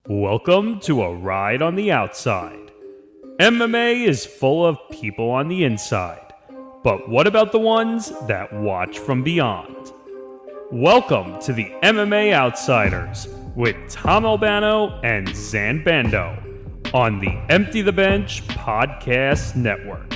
Welcome to A Ride on the Outside. MMA is full of people on the inside, but what about the ones that watch from beyond? Welcome to the MMA Outsiders with Tom Albano and Zain Bando on the Empty the Bench Podcast Network.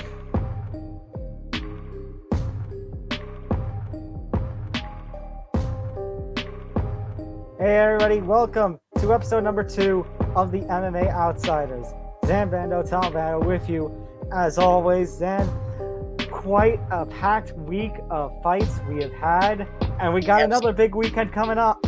Hey everybody, welcome to episode number 2 of the MMA Outsiders. Zain Bando, Tom Albano with you as always. Zain, quite a packed week of fights we have had, and we got another big weekend coming up.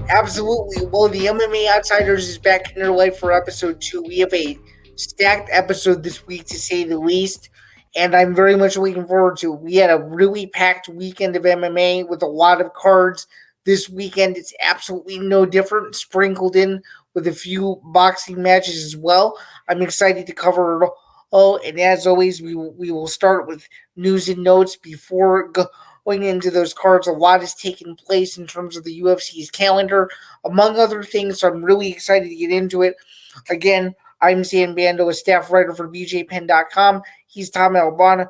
Absolutely. Well, the MMA Outsiders is back in their life for episode 2. We have a stacked episode this week, to say the least, and I'm very much looking forward to it. We had a really packed weekend of MMA with a lot of cards. This weekend, it's absolutely no different, sprinkled in with a few boxing matches as well. I'm excited to cover it all, and as always, we will start with news and notes before going into those cards. A lot has taken place in terms of the UFC's calendar, among other things, so I'm really excited to get into it. Again, I'm Zain Bando, a staff writer for BJPen.com. He's Tom Albano,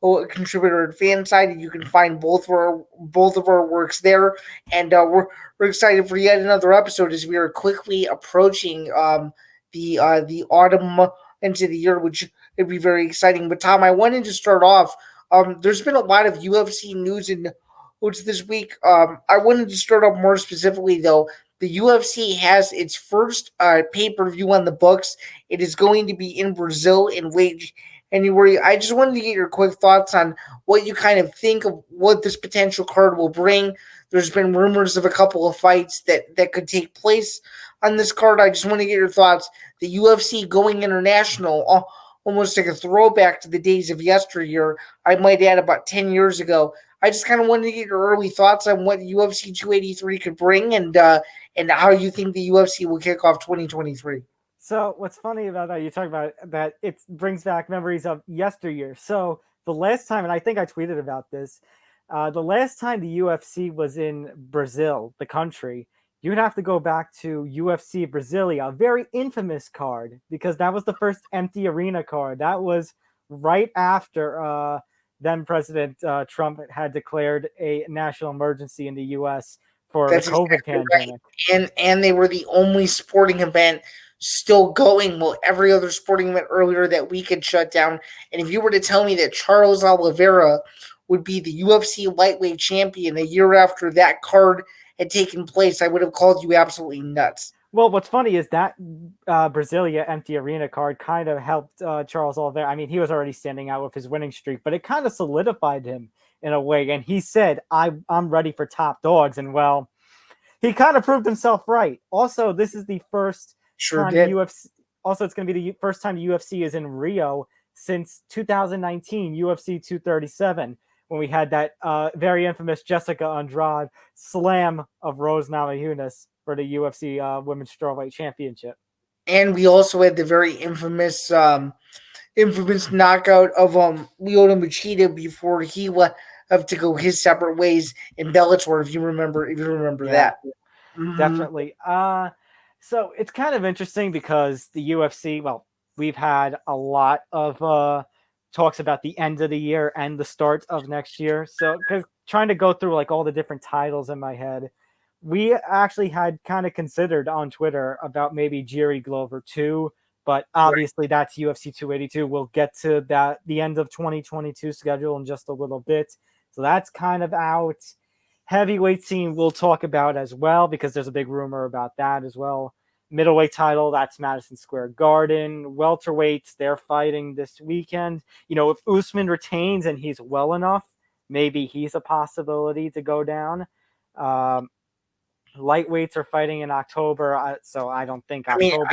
a contributor at Fanside, and you can find both of our works there. And we're excited for yet another episode as we are quickly approaching the autumn into the year, which would be very exciting. But Tom, I wanted to start off. There's been a lot of UFC news and notes this week. I wanted to start off more specifically, though. The UFC has its first pay-per-view on the books. It is going to be in Brazil in late January. I just wanted to get your quick thoughts on what you kind of think of what this potential card will bring. There's been rumors of a couple of fights that could take place on this card. I just want to get your thoughts. The UFC going international, almost like a throwback to the days of yesteryear. I might add about 10 years ago. I just kind of wanted to get your early thoughts on what UFC 283 could bring and how you think the UFC will kick off 2023. So what's funny about that, you talk about that it brings back memories of yesteryear. So the last time, and I think I tweeted about this, the last time the UFC was in Brazil, the country, you'd have to go back to UFC Brasilia, a very infamous card, because that was the first empty arena card. That was right after then President Trump had declared a national emergency in the U.S. for the COVID pandemic. Right. And they were the only sporting event still going, while every other sporting event earlier that week had shut down. And if you were to tell me that Charles Oliveira would be the UFC lightweight champion a year after that card had taken place, I would have called you absolutely nuts. Well, what's funny is that Brasilia empty arena card kind of helped Charles Oliveira. I mean, he was already standing out with his winning streak, but it kind of solidified him in a way. And he said, I'm ready for top dogs. And well, he kind of proved himself right. Also, this is the first time the UFC. Also, it's going to be the first time the UFC is in Rio since 2019, UFC 237, when we had that very infamous Jessica Andrade slam of Rose Namajunas for the UFC Women's Strawweight Championship. And we also had the very infamous knockout of Lyoto Machida before he left to go his separate ways in Bellator, if you remember that. Definitely. So it's kind of interesting because the UFC, well, we've had a lot of talks about the end of the year and the start of next year. So because trying to go through like all the different titles in my head, we actually had kind of considered on Twitter about maybe Jerry Glover 2, but obviously that's UFC 282. We'll get to that, the end of 2022 schedule in just a little bit. So that's kind of out. Heavyweight scene we'll talk about as well, because there's a big rumor about that as well. Middleweight title, that's Madison Square Garden. Welterweights, they're fighting this weekend. You know, if Usman retains and he's well enough, maybe he's a possibility to go down. Lightweights are fighting in October, so I don't think October.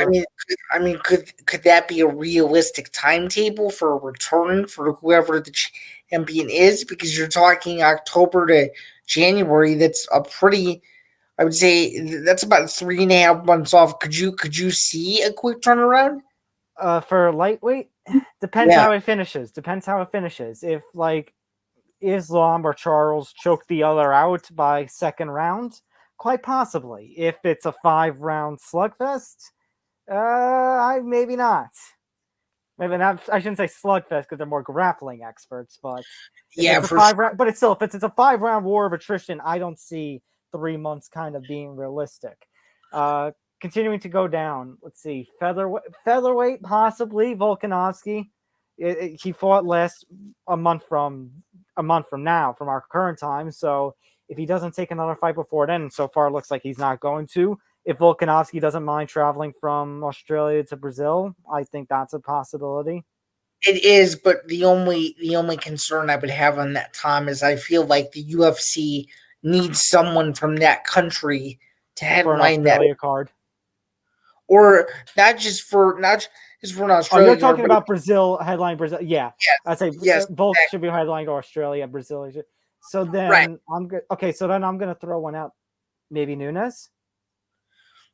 Could that be a realistic timetable for a return for whoever the champion is? Because you're talking October to January. That's a pretty, I would say, that's about 3.5 months off. Could you see a quick turnaround? For lightweight, depends how it finishes. If like Islam or Charles choke the other out by second round, quite possibly. If it's a 5-round slugfest, maybe not. Maybe not. I shouldn't say slugfest because they're more grappling experts, but if Yeah, it's a for 5-round, but it's still, if it's a 5-round war of attrition, I don't see 3 months kind of being realistic. Continuing to go down. Let's see, featherweight possibly Volkanovski. He fought a month from now, from our current time. So if he doesn't take another fight before then, and so far it looks like he's not going to. If Volkanovski doesn't mind traveling from Australia to Brazil, I think that's a possibility. It is, but the only concern I would have on that, Tom, is I feel like the UFC needs someone from that country to For an headline that, Australia card. or not just for an Oh, Australia. you're talking about Brazil, headline Brazil. Yeah. Yes, I'd say yes, Volk should be headlining to Australia, Brazil. So then right. I'm good. Okay, so then I'm going to throw one out. Maybe Nunes?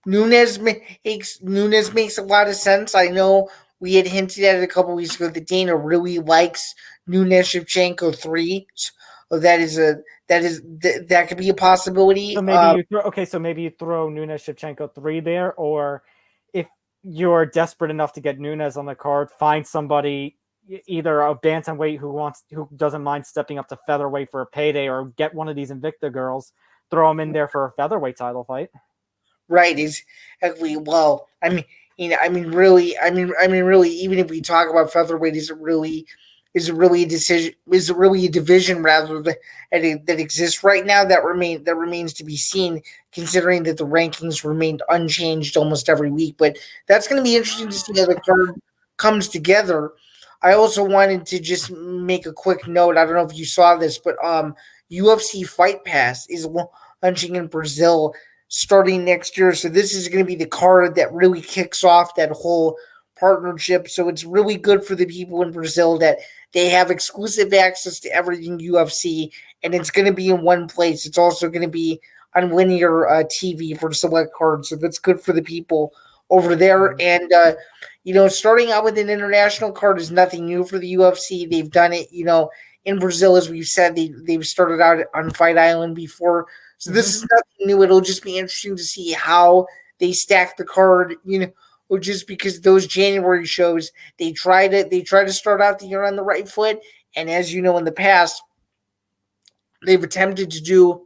Nunes makes a lot of sense. I know we had hinted at it a couple weeks ago that Dana really likes Nunes Shevchenko 3. So that could be a possibility. So maybe you throw Nunes Shevchenko 3 there, or if you're desperate enough to get Nunes on the card, find somebody, either a bantamweight who doesn't mind stepping up to featherweight for a payday, or get one of these Invicta girls, throw them in there for a featherweight title fight. Right, exactly. Well, really, even if we talk about featherweight, is it really a decision? Is it really a division rather that exists right now? That remains to be seen, considering that the rankings remained unchanged almost every week. But that's going to be interesting to see how the card comes together. I also wanted to just make a quick note. I don't know if you saw this, but UFC Fight Pass is launching in Brazil starting next year. So this is going to be the card that really kicks off that whole partnership. So it's really good for the people in Brazil that they have exclusive access to everything UFC, and it's going to be in one place. It's also going to be on linear TV for select cards. So that's good for the people over there. And, starting out with an international card is nothing new for the UFC. They've done it, in Brazil, as we've said, they've started out on Fight Island before. So this is nothing new. It'll just be interesting to see how they stack the card, or just because those January shows, they try to start out the year on the right foot. And as you know, in the past, they've attempted to do,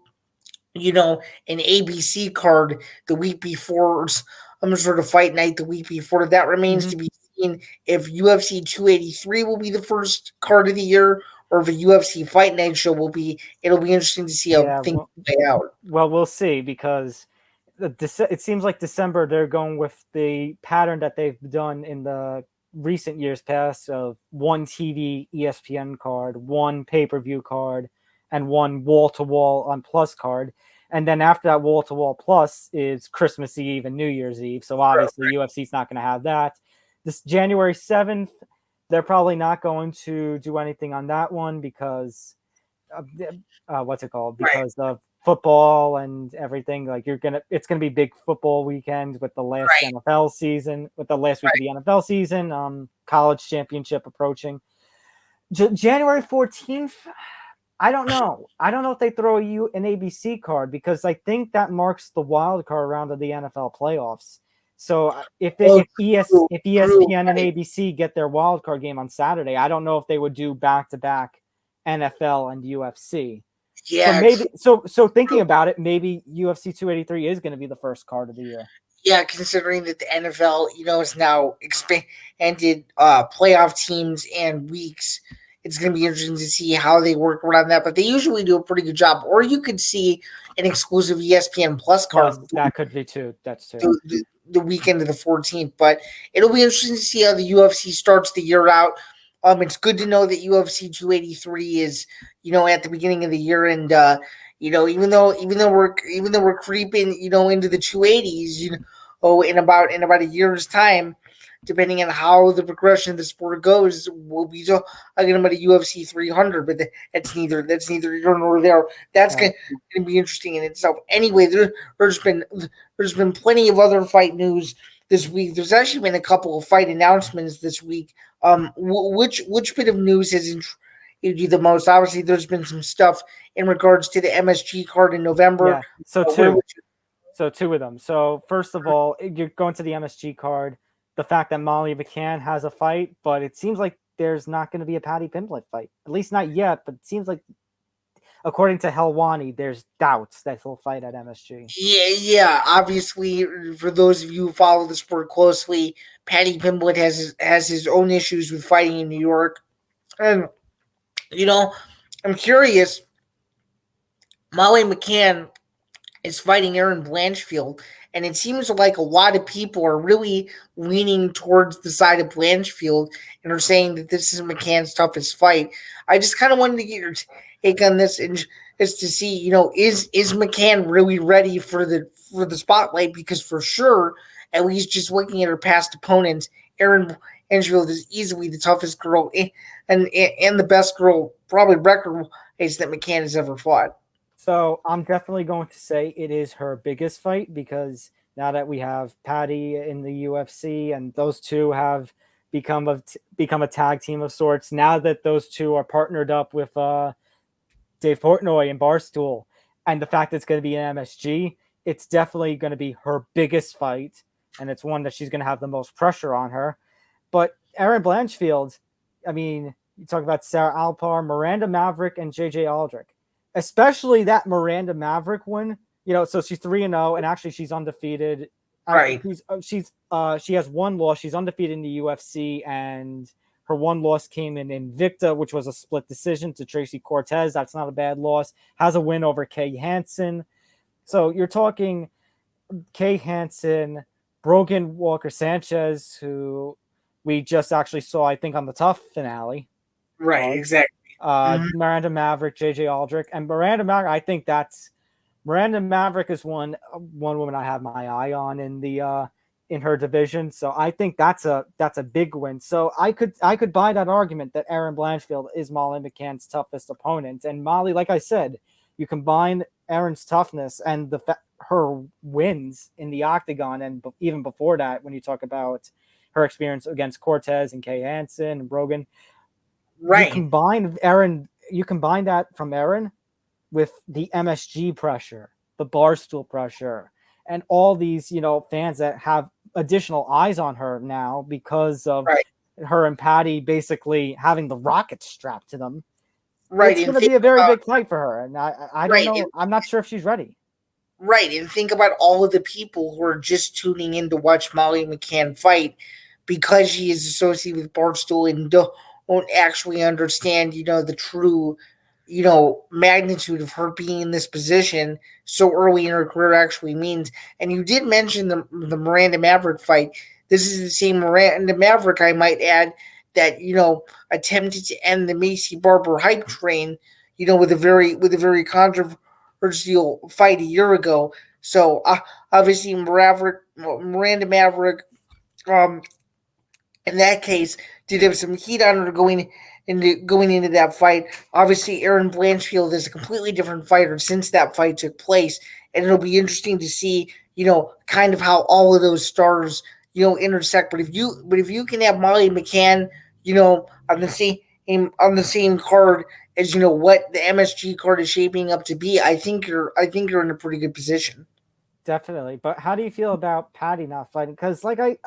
an ABC card the week before, some sort of fight night the week before. That remains to be seen if UFC 283 will be the first card of the year, or if a UFC Fight Night show will be. It'll be interesting to see how things play out. Well, we'll see, because it seems like December they're going with the pattern that they've done in the recent years past of one TV ESPN card, one pay-per-view card, and one wall-to-wall on Plus card. And then after that wall-to-wall Plus is Christmas Eve and New Year's Eve. So obviously UFC's not going to have that. This January 7th, they're probably not going to do anything on that one because because of football and everything. Like it's gonna be big football weekend with the last NFL season, with the last week of the NFL season, college championship approaching. January 14th, I don't know. I don't know if they throw you an ABC card, because I think that marks the wild card round of the NFL playoffs. So if ESPN and ABC get their wild card game on Saturday, I don't know if they would do back-to-back NFL and UFC. Yeah. So thinking about it, maybe UFC 283 is going to be the first card of the year. Yeah, considering that the NFL, is now expanded playoff teams and weeks, it's going to be interesting to see how they work around that. But they usually do a pretty good job. Or you could see an exclusive ESPN Plus card. That could be too. That's too. The weekend of the 14th. But it'll be interesting to see how the UFC starts the year out. It's good to know that UFC 283 is, at the beginning of the year, and even though we're creeping, into the 280s, in about a year's time, depending on how the progression of the sport goes, we'll be talking about a UFC 300. But that's neither here nor there. That's going to be interesting in itself. Anyway, there's been plenty of other fight news this week. There's actually been a couple of fight announcements this week. Which bit of news is he'd do the most. Obviously, there's been some stuff in regards to the MSG card in November. Yeah. So Where two. would you- So two of them. So first of all, you're going to the MSG card. The fact that Molly McCann has a fight, but it seems like there's not going to be a Patty Pimblett fight. At least not yet, but it seems like, according to Helwani, there's doubts that he'll fight at MSG. Yeah. Obviously, for those of you who follow the sport closely, Patty Pimblett has his own issues with fighting in New York, and I'm curious. Molly McCann is fighting Erin Blanchfield, and it seems like a lot of people are really leaning towards the side of Blanchfield and are saying that this is McCann's toughest fight. I just kind of wanted to get your take on this, and just to see, is McCann really ready for the spotlight? Because for sure, at least just looking at her past opponents, Erin Blanchfield is easily the toughest girl and the best girl, probably record-wise, that McCann has ever fought. So I'm definitely going to say it is her biggest fight, because now that we have Patty in the UFC and those two have become a tag team of sorts, now that those two are partnered up with Dave Portnoy and Barstool, and the fact that it's going to be an MSG, it's definitely going to be her biggest fight, and it's one that she's going to have the most pressure on her. But Erin Blanchfield, I mean, you talk about Sarah Alpar, Miranda Maverick, and JJ Aldrich. Especially that Miranda Maverick one, so she's 3-0, and actually she's undefeated. Right. She has one loss. She's undefeated in the UFC, and her one loss came in Invicta, which was a split decision to Tracy Cortez. That's not a bad loss. Has a win over Kay Hansen. So you're talking Kay Hansen, Brogan Walker Sanchez, who we just actually saw, I think, on the Tough finale. Right, exactly. Miranda Maverick, JJ Aldrich, and Miranda Maverick. I think Miranda Maverick is one woman I have my eye on in her division. So I think that's a big win. So I could buy that argument that Erin Blanchfield is Molly McCann's toughest opponent. And Molly, like I said, you combine Erin's toughness and her wins in the octagon, and even before that, when you talk about her experience against Cortez and Kay Hansen and Brogan. Right. You combine that from Erin with the MSG pressure, the Barstool pressure, and all these, fans that have additional eyes on her now because of her and Patty basically having the rockets strapped to them. Right. It's going to be a very big fight for her. And I don't know. I'm not sure if she's ready. Right. And think about all of the people who are just tuning in to watch Molly McCann fight because she is associated with Barstool and don't actually understand, the true, magnitude of her being in this position so early in her career actually means. And you did mention the Miranda Maverick fight. This is the same Miranda Maverick, I might add, that, attempted to end the Macy Barber hype train, with a very controversial fight a year ago. So obviously Miranda Maverick, in that case, did have some heat on her going into that fight. Obviously, Erin Blanchfield is a completely different fighter since that fight took place, and it'll be interesting to see, kind of how all of those stars, intersect. But if you can have Molly McCann, on the same card as what the MSG card is shaping up to be, I think you're in a pretty good position. Definitely. But how do you feel about Patty not fighting? Because like I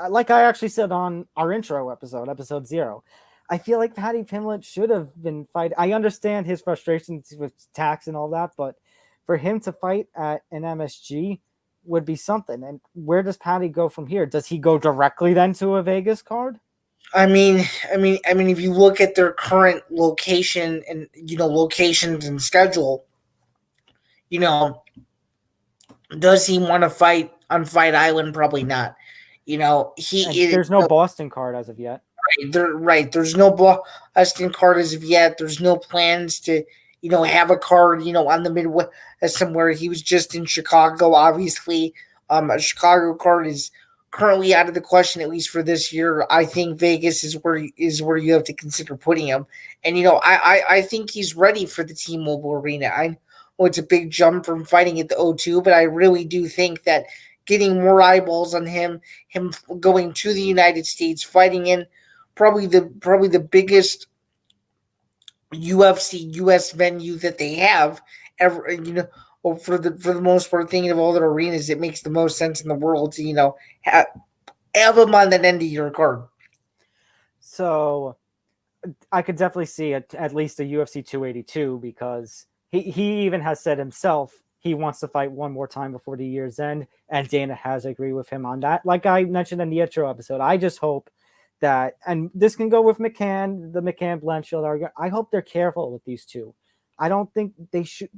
actually said on our intro episode 0, I feel like Patty Pimblett should have been fighting. I understand his frustrations with tax and all that, but for him to fight at an MSG would be something. And where does Patty go from here? Does he go directly then to a Vegas card? I mean, if you look at their current location and locations and schedule, does he want to fight on Fight Island? Probably not. There's no Boston card as of yet. Right. There's no Boston card as of yet. There's no plans to, have a card, on the Midwest somewhere. He was just in Chicago, obviously. A Chicago card is currently out of the question, at least for this year. I think Vegas is where you have to consider putting him. And, I think he's ready for the T-Mobile Arena. I know it's a big jump from fighting at the O2, but I really do think that getting more eyeballs on him going to the United States, fighting in probably the biggest UFC US venue that they have ever, for the most part, thinking of all their arenas, it makes the most sense in the world to have them on that end of your card. So I could definitely see at least a UFC 282 because he even has said himself he wants to fight one more time before the year's end, and Dana has agreed with him on that. Like I mentioned in the intro episode, I just hope that, and this can go with McCann, the McCann Blanchfield argument. I hope they're careful with these two. I don't think they should,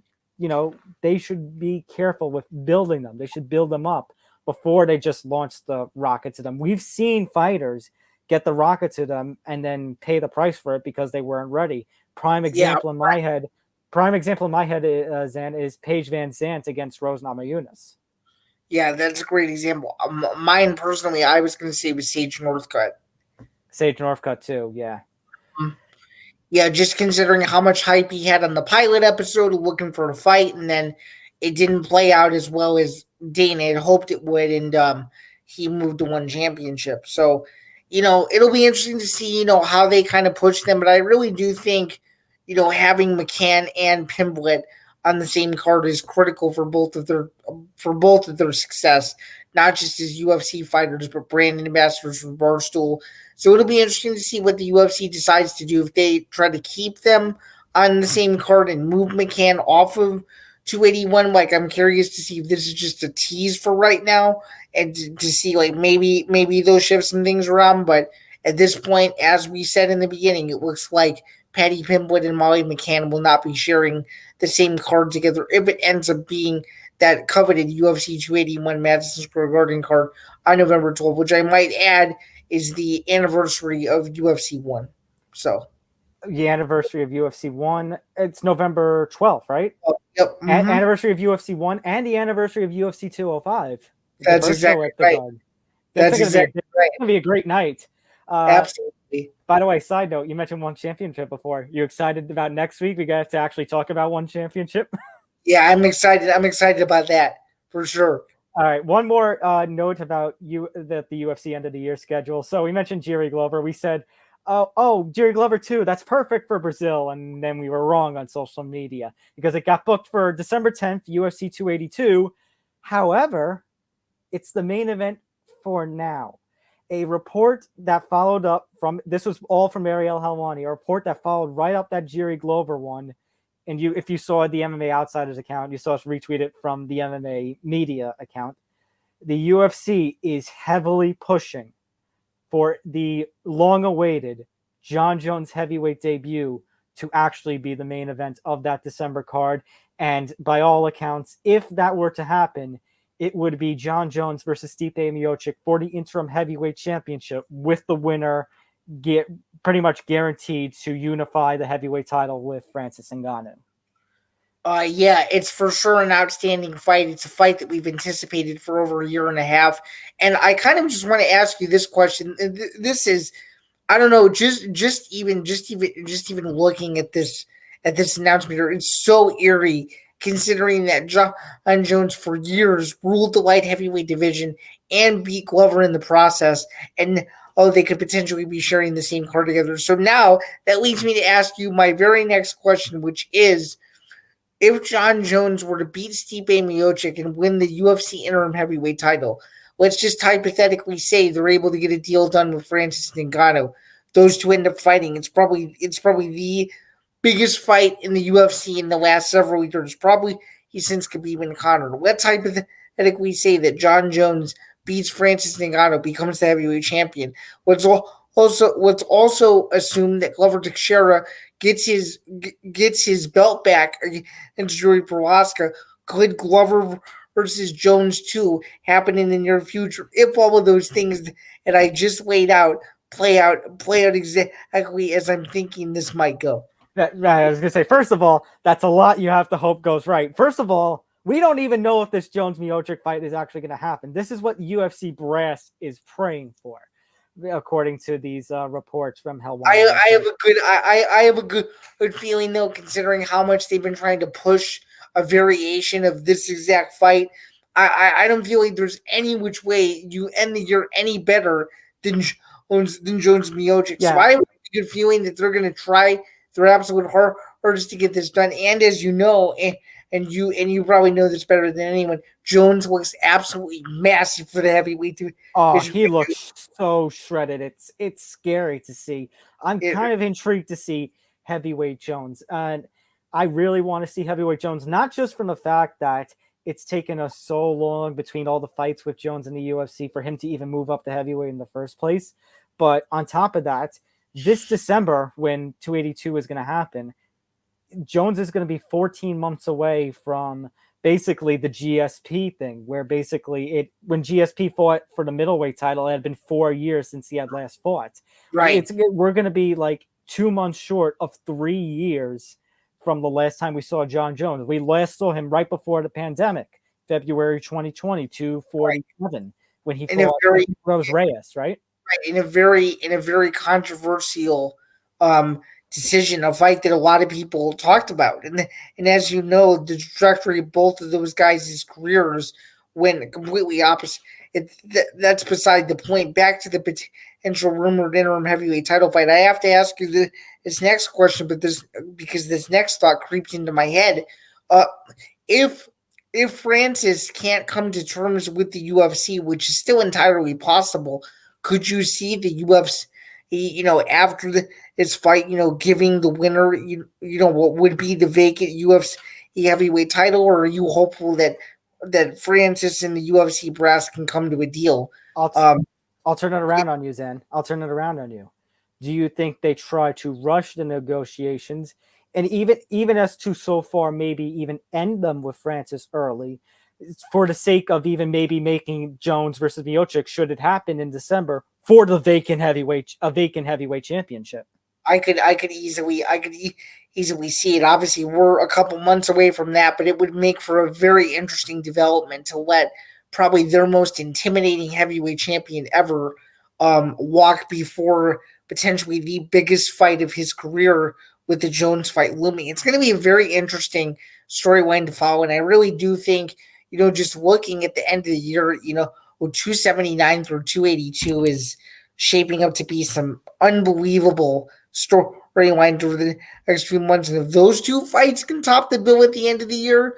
they should be careful with building them. They should build them up before they just launch the rocket to them. We've seen fighters get the rocket to them and then pay the price for it because they weren't ready. Prime example in my head, Zan, is Paige Van Zandt against Rose Namajunas. Yeah, that's a great example. Mine personally, I was going to say was Sage Northcutt. Sage Northcutt too, yeah. Yeah, just considering how much hype he had on the pilot episode, looking for a fight, and then it didn't play out as well as Dana had hoped it would, and he moved to one championship. So, it'll be interesting to see, how they kind of push them. But I really do think, having McCann and Pimblett on the same card is critical for both of their success, not just as UFC fighters, but brand ambassadors for Barstool. So it'll be interesting to see what the UFC decides to do if they try to keep them on the same card and move McCann off of 281. Like, I'm curious to see if this is just a tease for right now and to see, like, maybe they'll shift some things around. But at this point, as we said in the beginning, it looks like Patty Pimblett and Molly McCann will not be sharing the same card together if it ends up being that coveted UFC 281 Madison Square Garden card on November 12th, which I might add is the anniversary of UFC 1. So the anniversary of UFC 1, it's November 12th, right? Oh, yep. Mm-hmm. Anniversary of UFC 1 and the anniversary of UFC 205. That's exactly right. That's exactly right. It's going to be a great night. Absolutely. By the way, side note, you mentioned one championship before. You excited about next week? We got to actually talk about one championship. Yeah, I'm excited. I'm excited about that for sure. All right, one more note about the UFC end of the year schedule. So we mentioned Jerry Glover. We said, oh, Jerry Glover too. That's perfect for Brazil, and then we were wrong on social media because it got booked for December 10th, UFC 282. However, it's the main event for now. A report that followed up from this was all from Ariel Helwani. A report that followed right up that Jerry Glover one. And if you saw the MMA Outsiders account, you saw us retweet it from the MMA media account. The UFC is heavily pushing for the long-awaited Jon Jones heavyweight debut to actually be the main event of that December card. And by all accounts, if that were to happen, it would be Jon Jones versus Stipe Miocic for the interim heavyweight championship, with the winner pretty much guaranteed to unify the heavyweight title with Francis Ngannou. Yeah, it's for sure an outstanding fight. It's a fight that we've anticipated for over a year and a half. And I kind of just want to ask you this question. This is, I don't know, just even looking at this announcement here, it's so eerie considering that Jon Jones for years ruled the light heavyweight division and beat Glover in the process. And they could potentially be sharing the same card together. So now that leads me to ask you my very next question, which is, if Jon Jones were to beat Stipe Miocic and win the UFC interim heavyweight title, let's just hypothetically say they're able to get a deal done with Francis Ngannou. Those two end up fighting. It's probably the biggest fight in the UFC in the last several years, probably since Khabib and Conor. Let's hypothetically say that Jon Jones beats Francis Ngannou, becomes the heavyweight champion. Let's also assume that Glover Teixeira gets his belt back against Jiri Prochazka. Could Glover versus Jones 2 happen in the near future if all of those things that I just laid out play out exactly as I'm thinking this might go? Right, I was going to say, first of all, that's a lot you have to hope goes right. First of all, we don't even know if this Jones-Miocic fight is actually going to happen. This is what UFC brass is praying for, according to these reports from Helwani. I have a good feeling though, considering how much they've been trying to push a variation of this exact fight. I don't feel like there's any which way you end the year any better than Jones Miocic. Yeah. So I have a good feeling that they're going to try their absolute hardest to get this done. And as you know, and you probably know this better than anyone, Jones looks absolutely massive for the heavyweight division. Oh, he looks so shredded. It's scary to see. I'm kind of intrigued to see heavyweight Jones, and I really want to see heavyweight Jones, not just from the fact that it's taken us so long between all the fights with Jones in the UFC for him to even move up to heavyweight in the first place, but on top of that, this December when 282 is going to happen, Jones is going to be 14 months away from basically the GSP thing, where basically when GSP fought for the middleweight title, it had been 4 years since he had last fought. Right. We're going to be like 2 months short of 3 years from the last time we saw John Jones. We last saw him right before the pandemic, February 2020, 247, when he fought Rose Reyes, right? Right, in a very controversial decision, a fight that a lot of people talked about, and as you know, the trajectory of both of those guys' careers went completely opposite. That's beside the point. Back to the potential rumored interim heavyweight title fight. I have to ask you this next question, because this next thought creeped into my head. If Francis can't come to terms with the UFC, which is still entirely possible, could you see the UFC, after this fight, giving the winner, what would be the vacant UFC heavyweight title, or are you hopeful that Francis and the UFC brass can come to a deal? I'll turn it around on you, Zan. I'll turn it around on you. Do you think they try to rush the negotiations, and even as to so far maybe even end them with Francis early, for the sake of even maybe making Jones versus Miocic, should it happen in December, for the vacant heavyweight championship? I could easily see it. Obviously, we're a couple months away from that, but it would make for a very interesting development to let probably their most intimidating heavyweight champion ever walk before potentially the biggest fight of his career, with the Jones fight looming. It's going to be a very interesting storyline to follow, and I really do think, just looking at the end of the year, 279 through 282 is shaping up to be some unbelievable storyline over the next few months. And if those two fights can top the bill at the end of the year,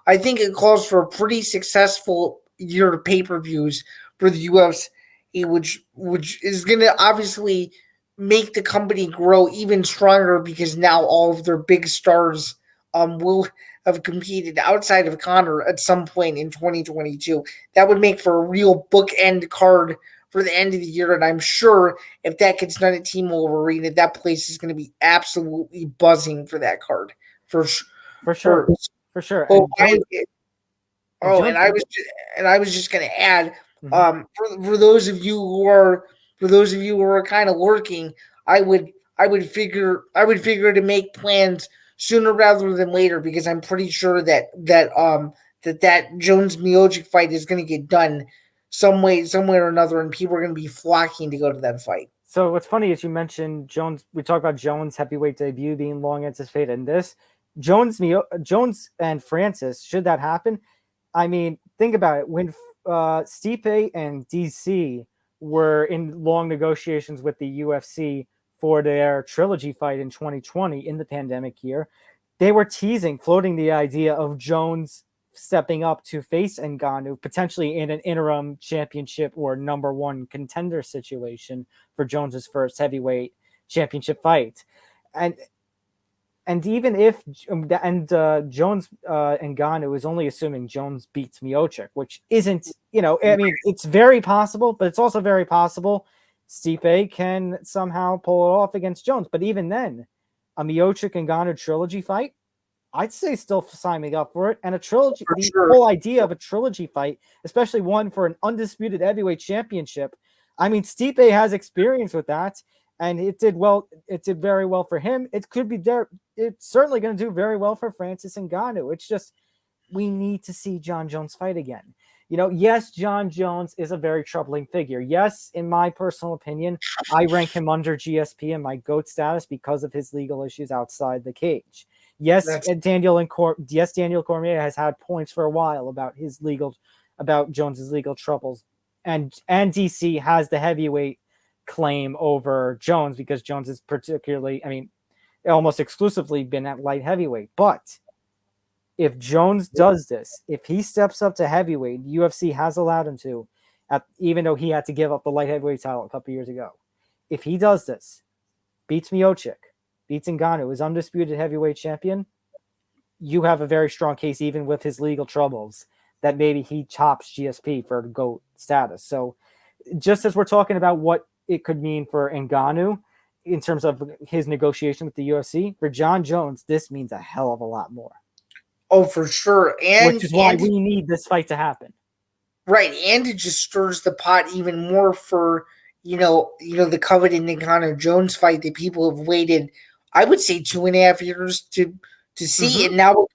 I think it calls for a pretty successful year of pay-per-views for the UFC, which is going to obviously make the company grow even stronger, because now all of their big stars will have competed outside of Conor at some point in 2022. That would make for a real bookend card for the end of the year, and I'm sure if that gets done at T-Mobile Arena, that place is going to be absolutely buzzing for that card. For sure. And I was just going to add, for those of you who are kind of lurking, I would figure to make plans sooner rather than later, because I'm pretty sure that Jones Miocic fight is going to get done some way or another, and people are going to be flocking to go to that fight. So what's funny is you mentioned Jones. We talked about Jones' heavyweight debut being long anticipated, and this Jones and Francis, should that happen, I mean, think about it. When Stipe and DC were in long negotiations with the UFC for their trilogy fight in 2020 in the pandemic year, they were floating the idea of Jones stepping up to face Ngannou, potentially in an interim championship or number one contender situation for Jones's first heavyweight championship fight. And even if Jones Ngannou is only assuming Jones beats Miocic, which isn't, I mean, it's very possible, but it's also very possible Stipe can somehow pull it off against Jones. But even then, a Miocic Ngannou trilogy fight, I'd say still sign me up for it. And a trilogy, whole idea of a trilogy fight, especially one for an undisputed heavyweight championship. I mean, Stipe has experience with that, and it did well. It did very well for him. It could be there. It's certainly going to do very well for Francis Ngannou. It's just, we need to see John Jones fight again. Yes, John Jones is a very troubling figure. Yes, in my personal opinion, I rank him under GSP in my GOAT status because of his legal issues outside the cage. Yes, Daniel Cormier has had points for a while about Jones's legal troubles, and DC has the heavyweight claim over Jones because Jones is particularly, I mean, almost exclusively been at light heavyweight. But if Jones does this, if he steps up to heavyweight, UFC has allowed him to, even though he had to give up the light heavyweight title a couple years ago. If he does this, beats Miocic, beats Ngannou, is undisputed heavyweight champion, you have a very strong case, even with his legal troubles, that maybe he chops GSP for GOAT status. So just as we're talking about what it could mean for Ngannou in terms of his negotiation with the UFC, for John Jones, this means a hell of a lot more. Oh, for sure. And which is why we need this fight to happen. Right. And it just stirs the pot even more for, the coveted Ngannou Jones fight that people have waited, I would say, 2.5 years to see. And now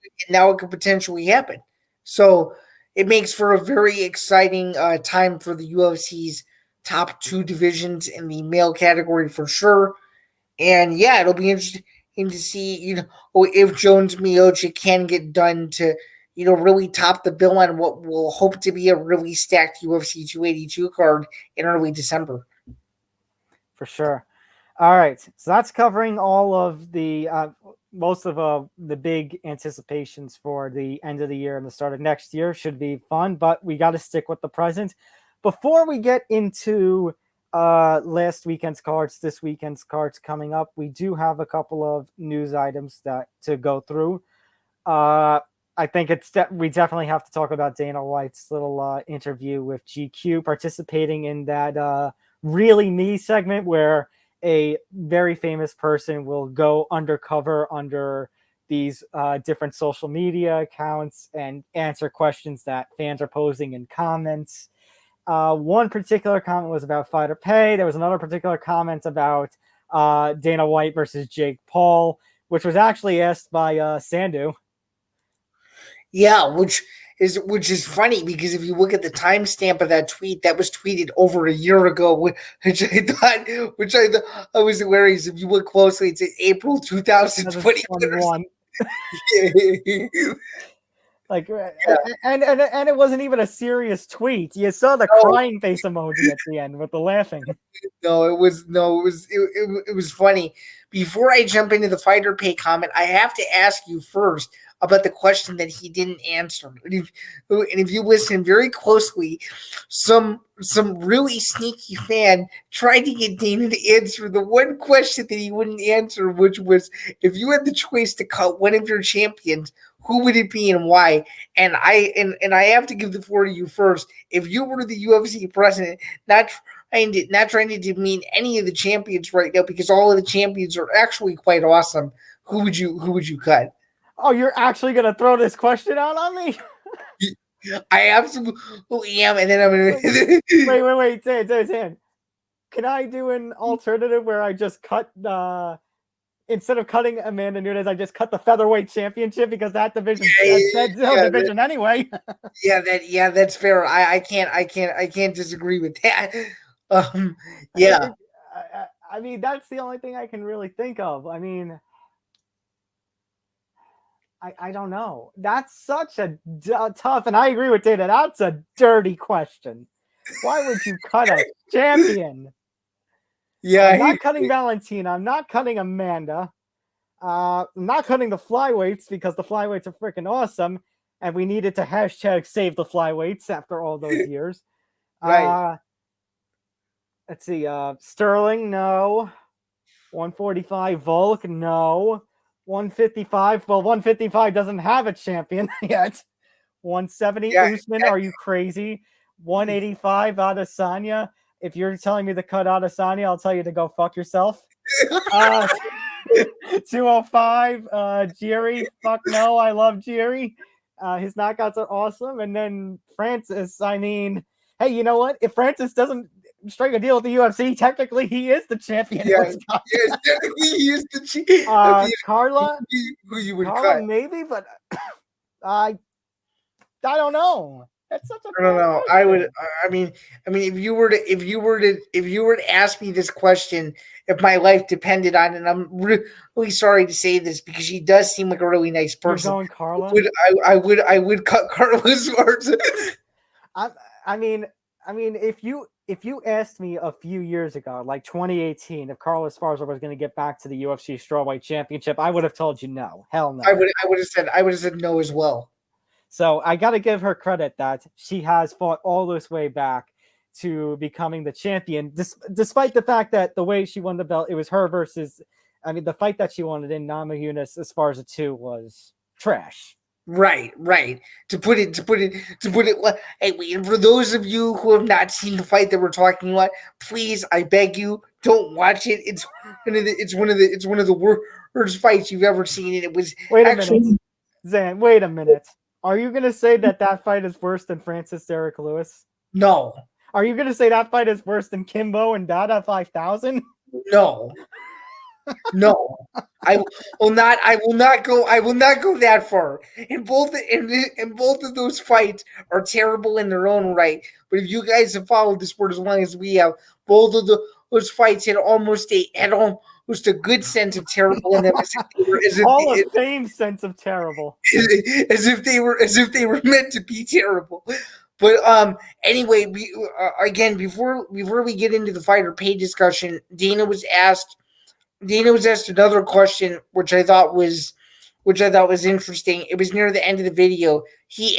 it could potentially happen. So it makes for a very exciting time for the UFC's top 2 divisions in the male category for sure. And yeah, it'll be interesting to see, if Jones Miocic can get done to, really top the bill on what will hope to be a really stacked UFC 282 card in early December. For sure. All right. So that's covering all of the most of the big anticipations for the end of the year and the start of next year. Should be fun, but we got to stick with the present. Before we get into last weekend's cards, this weekend's cards coming up, we do have a couple of news items to go through. I think we definitely have to talk about Dana White's little interview with GQ, participating in that Really Me segment where a very famous person will go undercover under these different social media accounts and answer questions that fans are posing in comments. One particular comment was about fighter pay. There was another particular comment about Dana White versus Jake Paul, which was actually asked by Sandu. Yeah, which is funny because if you look at the timestamp of that tweet, that was tweeted over a year ago, which I thought I was hilarious. If you look closely, it's April 2021. Like, yeah. and it wasn't even a serious tweet. You saw the crying face emoji at the end with the laughing. It was funny. Before I jump into the fighter pay comment, I have to ask you first about the question that he didn't answer. And if you listen very closely, some really sneaky fan tried to get Dana to answer the one question that he wouldn't answer, which was, if you had the choice to cut one of your champions, who would it be and why? And I have to give the floor to you first. If you were the UFC president, not trying to demean any of the champions right now, because all of the champions are actually quite awesome, who would you cut? Oh, you're actually gonna throw this question out on me? I absolutely am, and then I'm gonna wait, Dan. Can I do an alternative where I just cut instead of cutting Amanda Nunes, I just cut the featherweight championship because that division division anyway. That's fair. I can't disagree with that. I mean, that's the only thing I can really think of. I mean, I don't know. That's such a tough, and I agree with Dana. That's a dirty question. Why would you cut a champion? Yeah, I'm not cutting Valentina. I'm not cutting Amanda. I'm not cutting the flyweights because the flyweights are freaking awesome, and we needed to hashtag save the flyweights after all those years. Right. Let's see. Sterling, no. 145 Volk, no. 155. Well, 155 doesn't have a champion yet. 170 Usman. Are you crazy? 185 Adesanya. If you're telling me to cut Adesanya, I'll tell you to go fuck yourself. 205 Jiri. Fuck no, I love Jiri. His knockouts are awesome. And then Francis. I mean, hey, you know what? If Francis doesn't strike a deal with the UFC, technically he is the champion. Yes, technically he is the champion. Carla, who you would cut? Maybe, but I don't know. That's such a I don't know. I would. I mean, if you were to ask me this question, if my life depended on it, and I'm really sorry to say this because she does seem like a really nice person. You're going Carla? I would cut Carla Esparza. I mean, if you if you asked me a few years ago, like 2018, if Carlos Esparza was going to get back to the UFC strawweight championship, I would have told you no, hell no. I would have said no as well. So I got to give her credit that she has fought all this way back to becoming the champion, despite the fact that the way she won the belt, it was her versus. I mean, the fight that she wanted in Namajunas Esparza 2 was trash. Right. To put it. Hey, wait, for those of you who have not seen the fight that we're talking about, please, I beg you, don't watch it. It's one of the worst fights you've ever seen, and it was minute, Zan. Wait a minute. Are you gonna say that fight is worse than Francis Derek Lewis? No. Are you gonna say that fight is worse than Kimbo and Dada 5000? No. No, I will not go that far. And both of those fights are terrible in their own right. But if you guys have followed the sport as long as we have, both of those fights had almost a good sense of terrible in them, Hall of Fame sense of terrible, as if they were meant to be terrible. But anyway, again, before we get into the fighter pay discussion, Dana was asked another question, which I thought was interesting. It was near the end of the video. He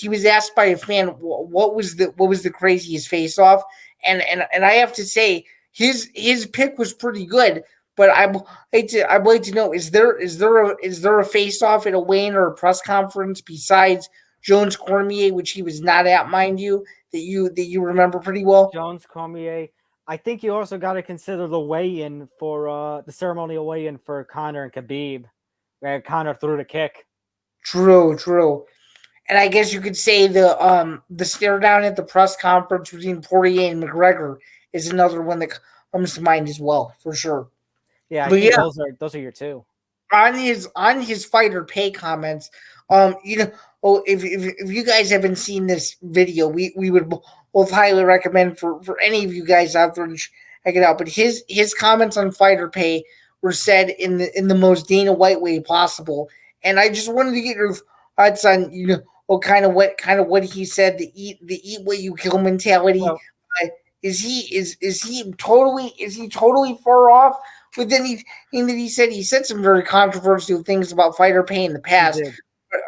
was asked by a fan what was the craziest face off, and I have to say his pick was pretty good. But I'd like to know, is there a face off at a weigh-in or a press conference besides Jones Cormier, which he was not at, mind you, that you remember pretty well? Jones Cormier. I think you also got to consider the weigh-in for the ceremonial weigh-in for Conor and Khabib, where Conor threw the kick. True. And I guess you could say the stare down at the press conference between Poirier and McGregor is another one that comes to mind as well, for sure. Yeah, I think those are your two. On his fighter pay comments, if you guys haven't seen this video, we would both highly recommend for any of you guys out there to check it out. But his comments on fighter pay were said in the most Dana White way possible, and I just wanted to get your thoughts on kind of what he said, the eat what you kill mentality. Well, is he totally far off with anything that he said? He said some very controversial things about fighter pay in the past.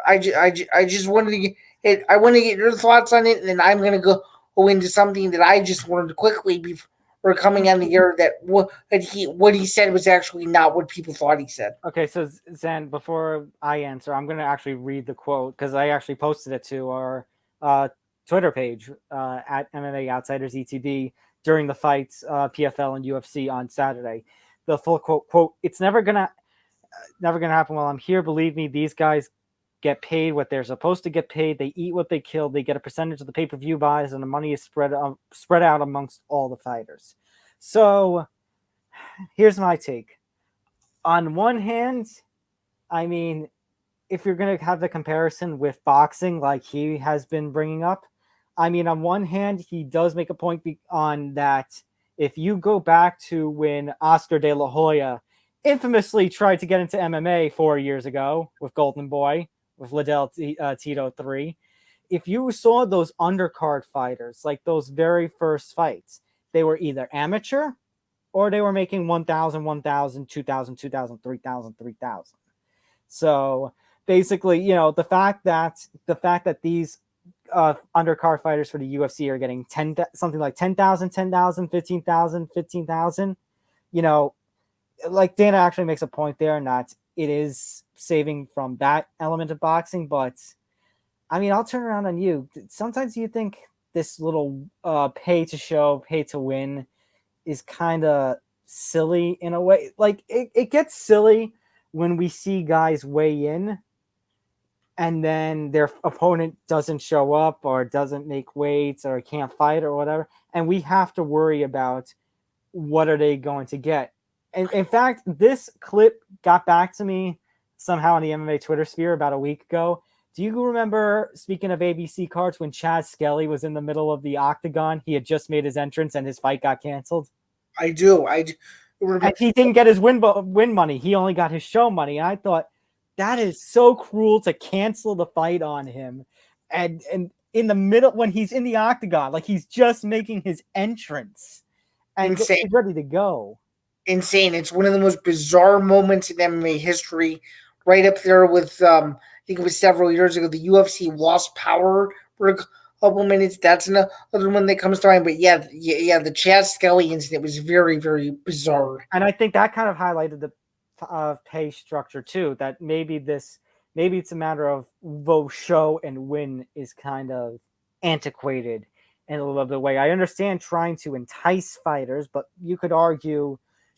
I just wanted to get your thoughts on it, and then I'm gonna go into something that I just wanted to quickly before coming on the air, that what he said was actually not what people thought he said. Okay, so Zan, before I answer, I'm gonna actually read the quote because I actually posted it to our Twitter page at MMA Outsiders ETB during the fights PFL and UFC on Saturday. The full quote, "It's never gonna happen while I'm here. Believe me, these guys get paid what they're supposed to get paid. They eat what they kill. They get a percentage of the pay-per-view buys, and the money is spread out amongst all the fighters." So here's my take. On one hand, I mean, if you're going to have the comparison with boxing like he has been bringing up, I mean, on one hand, he does make a point on that. If you go back to when Oscar De La Hoya infamously tried to get into MMA 4 years ago with Golden Boy, with Liddell Tito 3, if you saw those undercard fighters, like those very first fights, they were either amateur or they were making 1,000, 1,000, 2,000, 2,000, 3,000, 3,000. So basically, the fact that these undercard fighters for the UFC are getting something like 10,000, 10,000, 15,000, 15,000, like Dana actually makes a point there, and that it is saving from that element of boxing. But I mean, I'll turn around on you. Sometimes you think this little pay to show, pay to win is kind of silly in a way. Like it gets silly when we see guys weigh in and then their opponent doesn't show up or doesn't make weights or can't fight or whatever. And we have to worry about what are they going to get. And in fact, this clip got back to me somehow in the MMA Twitter sphere about a week ago. Do you remember, speaking of ABC cards, when Chad Skelly was in the middle of the octagon? He had just made his entrance and his fight got canceled. I do. And he didn't get his win money. He only got his show money. And I thought, that is so cruel to cancel the fight on him. And in the middle when he's in the octagon, like he's just making his entrance and Insane. he's ready to go. Insane. It's one of the most bizarre moments in MMA history, right up there with I think it was several years ago. The UFC lost power for a couple minutes. That's another one that comes to mind. But yeah, the Chad Skelly incident was very, very bizarre. And I think that kind of highlighted the pay structure too. That maybe it's a matter of the show and win is kind of antiquated in a little bit of way. I understand trying to entice fighters, but you could argue,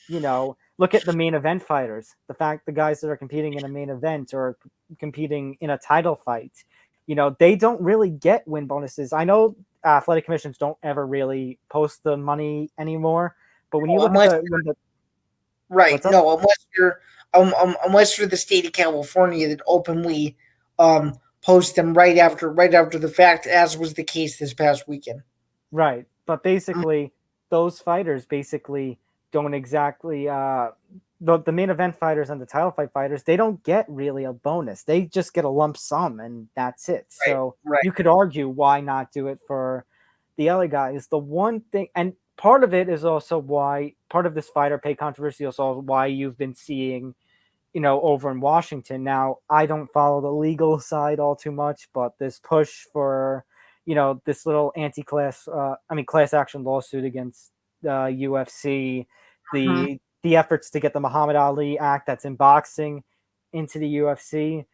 look at the main event fighters. The guys that are competing in a main event or competing in a title fight, they don't really get win bonuses. I know athletic commissions don't ever really post the money anymore, but when you look at the right, no, unless you're the state of California that openly post them right after the fact, as was the case this past weekend. Right, but basically, those fighters don't exactly the main event fighters and the title fight fighters. They don't get really a bonus. They just get a lump sum, and that's it. Right, so right. You could argue why not do it for the other guys. The one thing, and part of it is also why part of this fighter pay controversy is also why you've been seeing, over in Washington. Now, I don't follow the legal side all too much, but this push for, this little class action lawsuit against UFC, the efforts to get the Muhammad Ali Act that's in boxing into the UFC.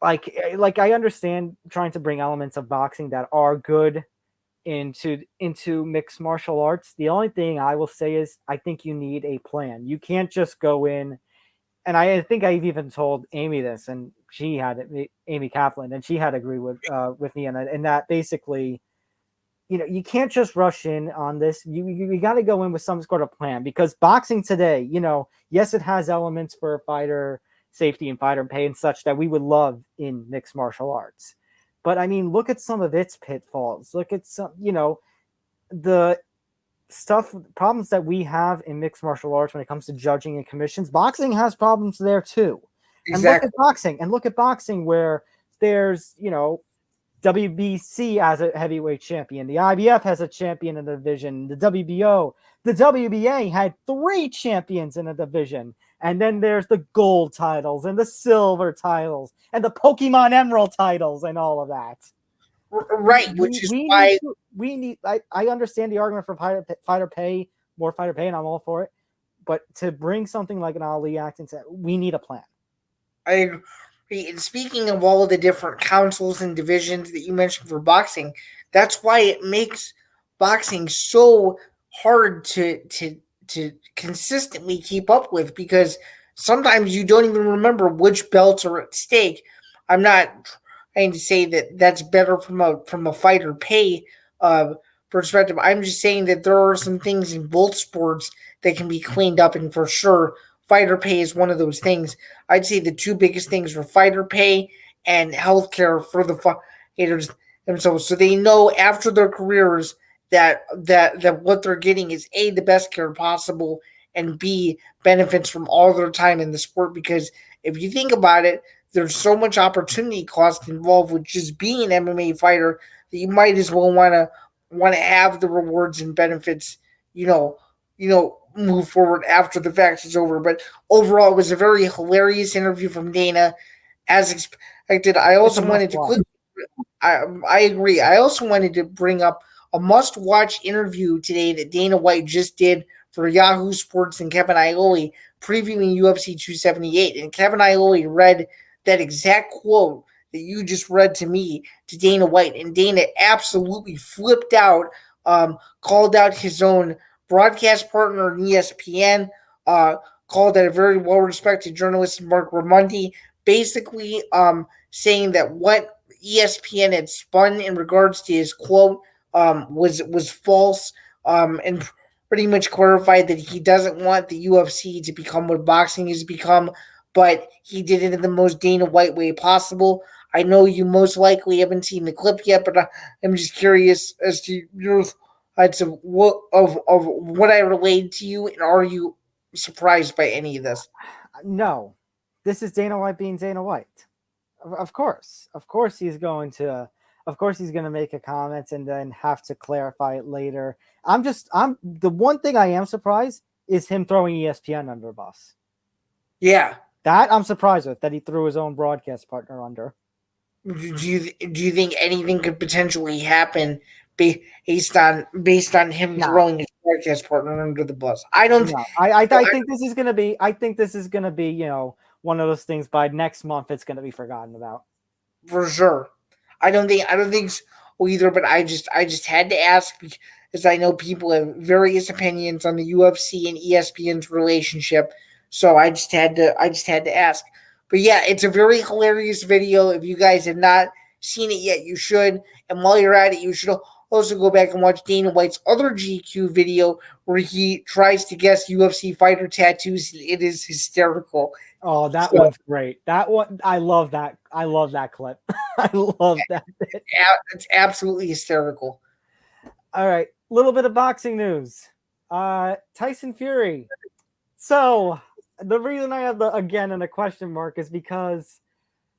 Like I understand trying to bring elements of boxing that are good into mixed martial arts. The only thing I will say is I think you need a plan. You can't just go in, and I think I've even told Amy this, and she had it, Amy Kaplan, and she had to agree with me on that. And that basically, you can't just rush in on this. You got to go in with some sort of plan, because boxing today, yes, it has elements for fighter safety and fighter pay and such that we would love in mixed martial arts. But I mean, look at some of its pitfalls. Look at some, the problems that we have in mixed martial arts when it comes to judging and commissions. Boxing has problems there too. Exactly. And look at boxing where there's, WBC as a heavyweight champion. The IBF has a champion in the division. The WBO, the WBA had 3 champions in a division. And then there's the gold titles and the silver titles and the Pokemon Emerald titles and all of that. Right, which is why we need. I understand the argument for fighter pay, more fighter pay, and I'm all for it. But to bring something like an Ali Act into, we need a plan. I agree. And speaking of all the different councils and divisions that you mentioned for boxing, that's why it makes boxing so hard to consistently keep up with, because sometimes you don't even remember which belts are at stake. I'm not trying to say that that's better from a fighter pay perspective. I'm just saying that there are some things in both sports that can be cleaned up, and for sure, fighter pay is one of those things. I'd say the 2 biggest things are fighter pay and healthcare for the fighters themselves, so they know after their careers that what they're getting is A, the best care possible, and B, benefits from all their time in the sport. Because if you think about it, there's so much opportunity cost involved with just being an MMA fighter that you might as well want to have the rewards and benefits, move forward after the fact is over. But overall, it was a very hilarious interview from Dana, as expected. I also wanted to I agree. I also wanted to bring up a must-watch interview today that Dana White just did for Yahoo Sports and Kevin Iole previewing UFC 278. And Kevin Iole read that exact quote that you just read to me to Dana White. And Dana absolutely flipped out, called out his own broadcast partner in ESPN, called out a very well-respected journalist, Mark Raimondi, basically saying that what ESPN had spun in regards to his quote was false, and pretty much clarified that he doesn't want the UFC to become what boxing has become, but he did it in the most Dana White way possible. I know you most likely haven't seen the clip yet, but I'm just curious as to your thoughts of what I relayed to you, and are you surprised by any of this? No, this is Dana White being Dana White. Of course he's going to of course he's going to make a comment and then have to clarify it later. I'm the one thing I am surprised is him throwing ESPN under a bus. Yeah. That I'm surprised with, that he threw his own broadcast partner under. Do you think anything could potentially happen based on him throwing his broadcast partner under the bus? I don't. No, I think this is gonna be. I think this is gonna be. One of those things. By next month, it's gonna be forgotten about. For sure. I don't think so either. But I just had to ask because I know people have various opinions on the UFC and ESPN's relationship. So I just had to ask. But yeah, it's a very hilarious video. If you guys have not seen it yet, you should. And while you're at it, you should also go back and watch Dana White's other GQ video where he tries to guess UFC fighter tattoos. It is hysterical. Oh, that one's great. That one, I love that. I love that clip. I love that. It's absolutely hysterical. All right, little bit of boxing news. Tyson Fury. So the reason I have a question mark is because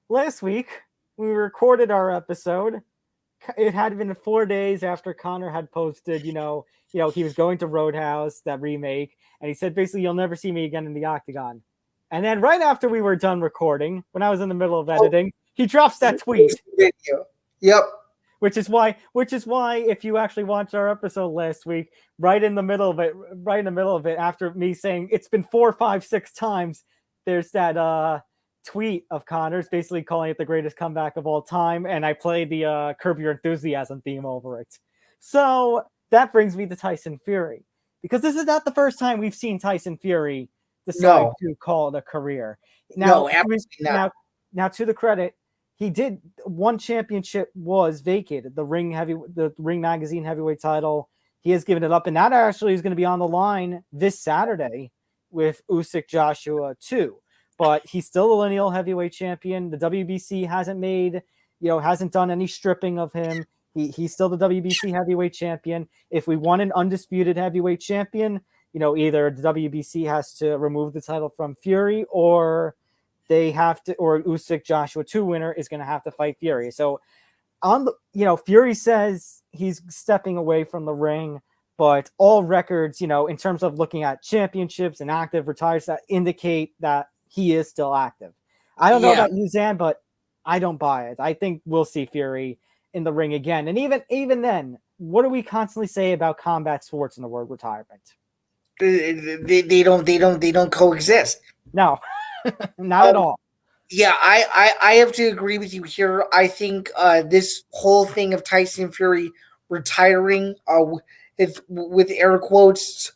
last week we recorded our episode. It had been 4 days after Conor had posted, he was going to Roadhouse, that remake, and he said basically, "You'll never see me again in the octagon." And then right after we were done recording, when I was in the middle of editing, he drops that tweet. Yep. Which is why, if you actually watched our episode last week, right in the middle of it, after me saying it's been 4, 5, 6 times, there's that tweet of Conor's basically calling it the greatest comeback of all time, and I played the Curb Your Enthusiasm theme over it. So that brings me to Tyson Fury, because this is not the first time we've seen Tyson Fury decide to call it a career. Now, absolutely not. Now, to the credit, he did. One championship was vacated, the Ring Magazine heavyweight title. He has given it up, and that actually is going to be on the line this Saturday with Usyk Joshua 2. But he's still the lineal heavyweight champion. The WBC hasn't done any stripping of him. He's still the WBC heavyweight champion. If we want an undisputed heavyweight champion, either the WBC has to remove the title from Fury, or they have to, or Usyk Joshua 2 winner is going to have to fight Fury. So Fury says he's stepping away from the ring, but all records, in terms of looking at championships and active retires, that indicate that he is still active. I don't know about you, Zan, but I don't buy it. I think we'll see Fury in the ring again. And even then, what do we constantly say about combat sports in the word retirement? They don't coexist. No, not at all. Yeah, I have to agree with you here. I think this whole thing of Tyson Fury retiring, with air quotes,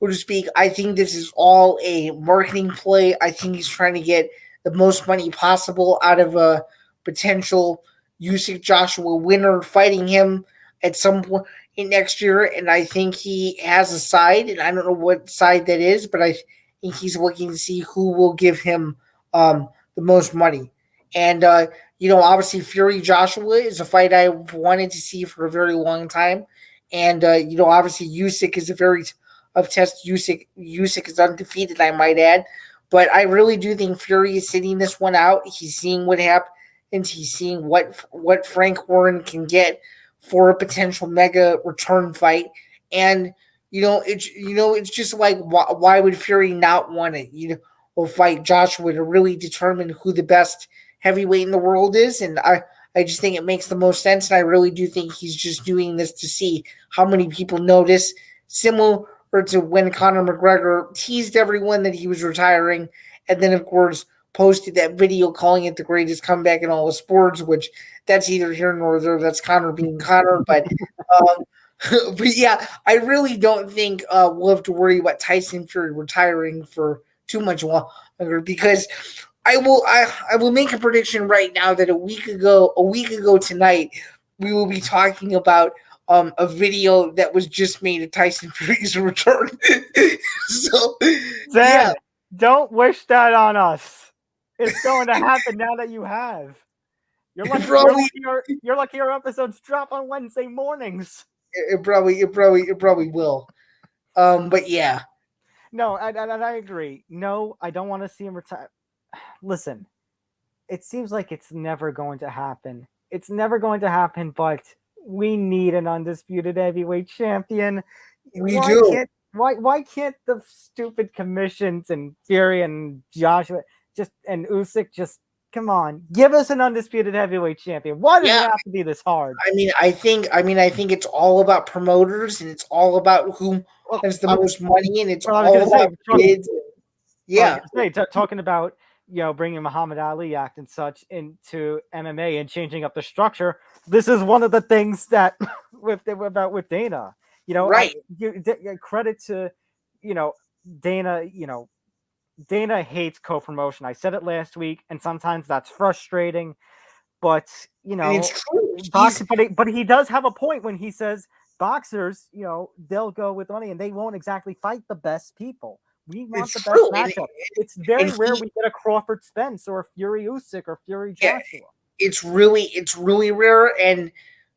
so to speak, I think this is all a marketing play. I think he's trying to get the most money possible out of a potential Usyk Joshua winner fighting him at some point in next year. And I think he has a side, and I don't know what side that is, but I think he's looking to see who will give him the most money. And, obviously Fury Joshua is a fight I've wanted to see for a very long time. And, obviously Usyk is a very tough test. Usyk is undefeated, I might add. But I really do think Fury is sitting this one out. He's seeing what happens. He's seeing what Frank Warren can get for a potential mega return fight. And, it's just like, why would Fury not want it? Will fight Joshua to really determine who the best heavyweight in the world is. And I just think it makes the most sense. And I really do think he's just doing this to see how many people notice, similar to when Conor McGregor teased everyone that he was retiring. And then, of course, posted that video calling it the greatest comeback in all of sports, which that's either here nor there. That's Conor being Conor. But, but yeah, I really don't think we'll have to worry about Tyson Fury retiring for too much longer, because I will make a prediction right now that a week ago tonight, we will be talking about a video that was just made of Tyson Fury's return. So, Zan, don't wish that on us. It's going to happen now that you have. You're lucky your episodes drop on Wednesday mornings. It probably will. But yeah. No, and I agree. No, I don't want to see him retire. Listen, it seems like it's never going to happen. It's never going to happen, but we need an undisputed heavyweight champion. We do. Why can't the stupid commissions and Fury and Joshua and Usyk just come on, give us an undisputed heavyweight champion? Why does it have to be this hard? I think it's all about promoters, and it's all about who has the most money, and it's all about kids. Yeah, talking about bringing Muhammad Ali Act and such into MMA and changing up the structure. This is one of the things that with Dana. right. Credit to Dana. Dana hates co-promotion. I said it last week, and sometimes that's frustrating. But it's true. But he does have a point when he says boxers, they'll go with money and they won't exactly fight the best people. We want the best matchup. It's very rare we get a Crawford Spence or a Fury Usyk or Fury Joshua. It's really rare. And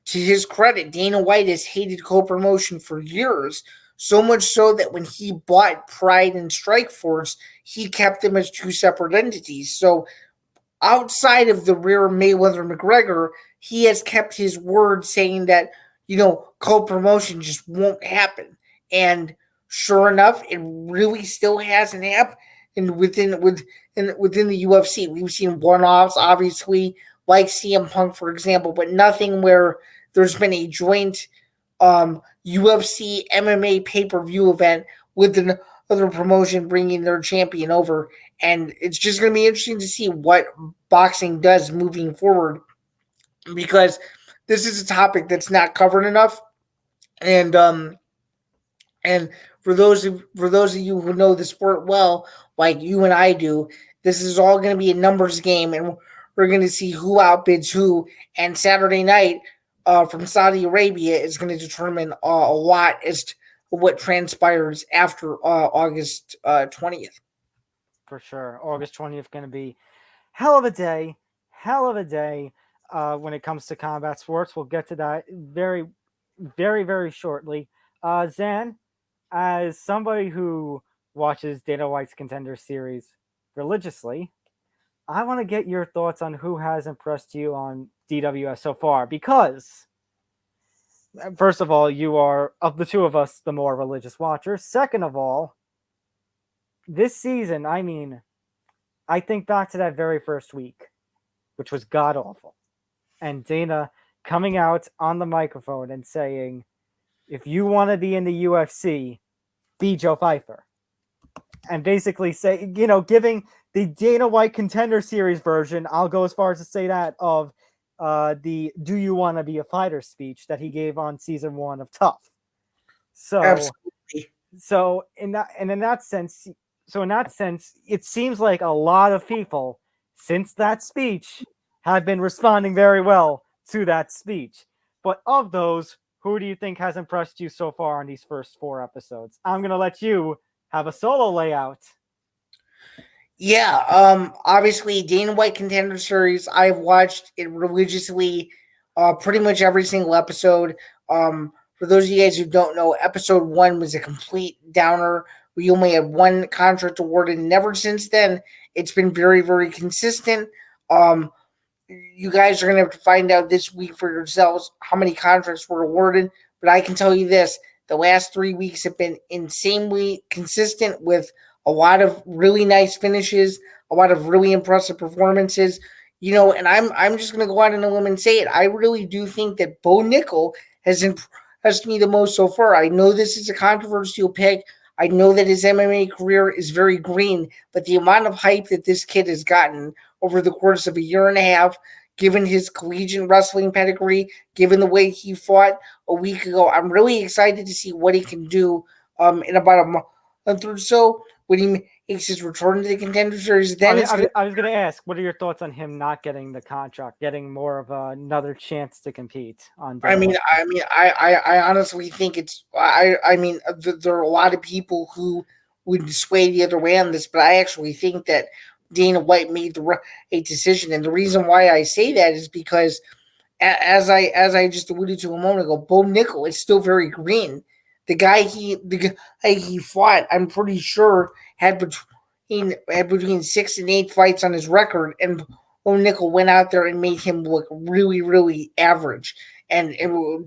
to his credit, Dana White has hated co-promotion for years. So much so that when he bought Pride and Strikeforce, he kept them as two separate entities. So outside of the rare Mayweather-McGregor, he has kept his word saying that, co-promotion just won't happen. And sure enough, it really still hasn't happened within the UFC. We've seen one-offs, obviously, like CM Punk, for example, but nothing where there's been a joint UFC MMA pay-per-view event with another promotion bringing their champion over. And it's just going to be interesting to see what boxing does moving forward, because this is a topic that's not covered enough. And for those of you who know the sport well, like you and I do, this is all going to be a numbers game, and we're going to see who outbids who. And Saturday night from Saudi Arabia is going to determine a lot as to what transpires after August 20th. For sure. August 20th going to be hell of a day when it comes to combat sports. We'll get to that very, very, very shortly. Zan, as somebody who watches Dana White's Contender series religiously, I want to get your thoughts on who has impressed you on DWS so far, because first of all, you are, of the two of us, the more religious watcher. Second of all, this season, I think back to that very first week, which was god-awful. And Dana coming out on the microphone and saying, if you want to be in the UFC, be Joe Pyfer. And basically say, giving the Dana White Contender Series version, I'll go as far as to say that, of the "Do you want to be a fighter" speech that he gave on season 1 of Tough. So, absolutely. In that sense, it seems like a lot of people since that speech have been responding very well to that speech. But of those, who do you think has impressed you so far on these first 4 episodes? I'm going to let you have a solo layout. Yeah, obviously Dana White Contender Series, I've watched it religiously, pretty much every single episode. For those of you guys who don't know, episode 1 was a complete downer. We only had 1 contract awarded, and ever since then, it's been very, very consistent. You guys are going to have to find out this week for yourselves how many contracts were awarded, but I can tell you this, the last 3 weeks have been insanely consistent with a lot of really nice finishes, a lot of really impressive performances, and I'm just going to go out on a limb and say it. I really do think that Bo Nickel has impressed me the most so far. I know this is a controversial pick. I know that his MMA career is very green, but the amount of hype that this kid has gotten over the course of a year and a half, given his collegiate wrestling pedigree, given the way he fought a week ago, I'm really excited to see what he can do in about a month or so when he makes his return to the Contender Series. Then I was going to ask, what are your thoughts on him not getting the contract, getting more of another chance to compete on? I honestly think it's. There are a lot of people who would sway the other way on this, but I actually think that Dana White made the right decision, and the reason why I say that is because, as I just alluded to a moment ago, Bo Nickel is still very green. The guy he fought, I'm pretty sure, had between 6 and 8 fights on his record, and Bo Nickel went out there and made him look really, really average. And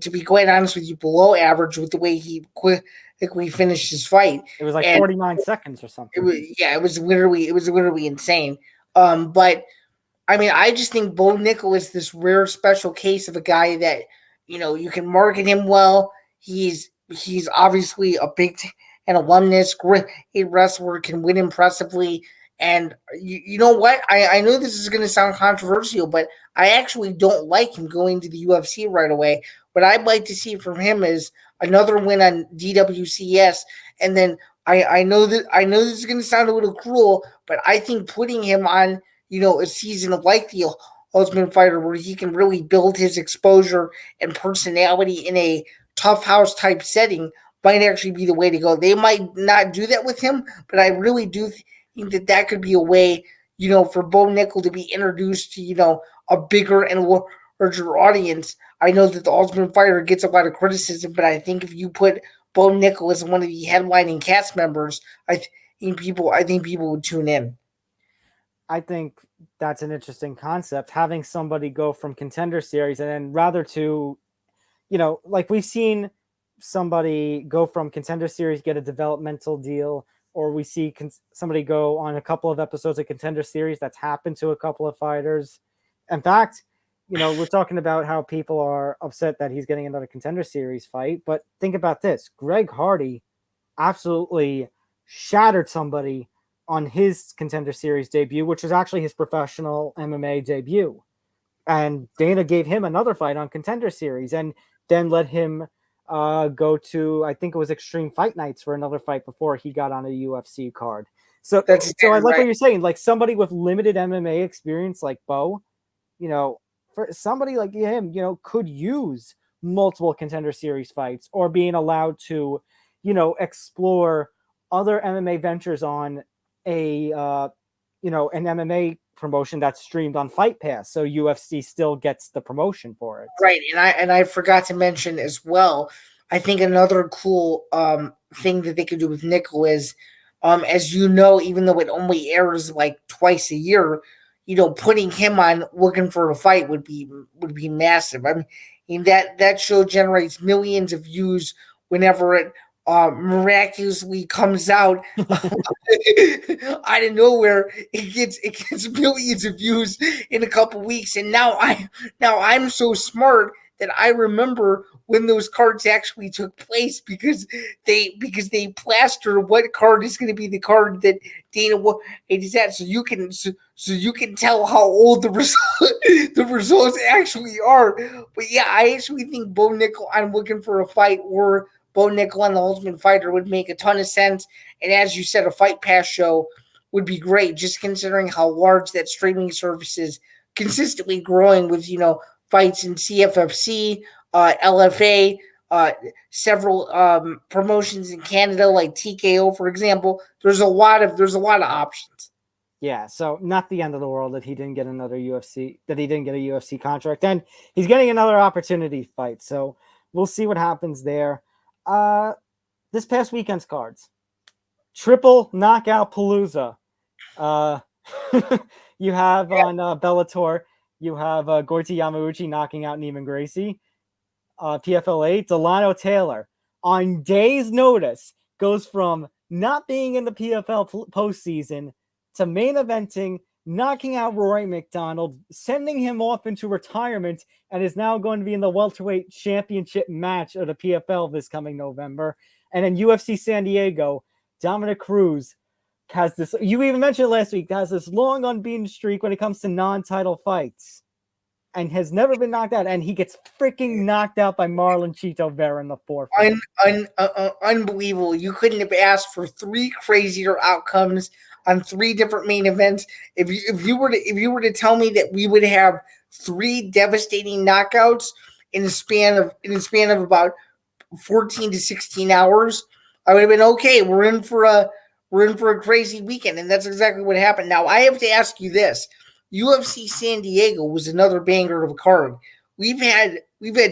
to be quite honest with you, below average with the way he quickly finished his fight. It was like and 49 seconds or something. it was literally insane. But I mean, I just think Bo Nickel is this rare special case of a guy that, you can market him well. He's obviously a big and alumnus, great wrestler, can win impressively. And you know what? I know this is going to sound controversial, but I actually don't like him going to the UFC right away. What I'd like to see from him is another win on DWCS, and then I know this is going to sound a little cruel, but I think putting him on a season like the Ultimate Fighter where he can really build his exposure and personality in a tough house type setting might actually be the way to go. They might not do that with him, but I really do think that could be a way, for Bo Nickel to be introduced to, a bigger and larger audience. I know that the Ultimate Fighter gets a lot of criticism, but I think if you put Bo Nickel as one of the headlining cast members, I think people would tune in. I think that's an interesting concept, having somebody go from Contender Series and then rather to, like we've seen somebody go from Contender Series, get a developmental deal, or we see somebody go on a couple of episodes of Contender Series. That's happened to a couple of fighters. In fact, we're talking about how people are upset that he's getting another Contender Series fight, but think about this. Greg Hardy absolutely shattered somebody on his Contender Series debut, which was actually his professional MMA debut. And Dana gave him another fight on Contender Series and then let him go to, I think it was Extreme Fight Nights for another fight before he got on a UFC card. So I like what you're saying, like somebody with limited MMA experience like Bo, for somebody like him, could use multiple Contender Series fights or being allowed to, explore other MMA ventures on a, an MMA promotion that's streamed on Fight Pass. So UFC still gets the promotion for it. Right. And I forgot to mention as well, I think another cool thing that they could do with Nickel is, as even though it only airs like twice a year, putting him on Looking for a Fight would be massive. I mean that show generates millions of views whenever it miraculously comes out out of nowhere. It gets millions of views in a couple weeks, and now I'm so smart that I remember when those cards actually took place because they plaster what card is going to be the card that Dana is at, so you can tell how old the results actually are. But yeah, I actually think Bo Nickel on Looking for a Fight or Bo Nickel on The Ultimate Fighter would make a ton of sense. And as you said, a Fight Pass show would be great, just considering how large that streaming service is, consistently growing with, fights in CFFC, LFA, several promotions in Canada like TKO, for example. There's a lot of options. Yeah, so not the end of the world that he didn't get a UFC contract, and he's getting another opportunity fight. So we'll see what happens there. This past weekend's cards, triple knockout palooza. You have on Bellator, you have Goiti Yamauchi knocking out Neiman Gracie. PFLA, Delano Taylor, on days' notice, goes from not being in the PFL postseason to main eventing, knocking out Rory McDonald, sending him off into retirement, and is now going to be in the welterweight championship match of the PFL this coming November. And in UFC San Diego, Dominic Cruz has this, you even mentioned it last week, has this long unbeaten streak when it comes to non-title fights and has never been knocked out, and he gets freaking knocked out by Marlon Chito Vera in the fourth. Unbelievable. You couldn't have asked for three crazier outcomes on three different main events. If you were to tell me that we would have three devastating knockouts in a span of about 14 to 16 hours, I would have been okay. We're in for a crazy weekend, and that's exactly what happened. Now I have to ask you this. UFC San Diego was another banger of a card. We've had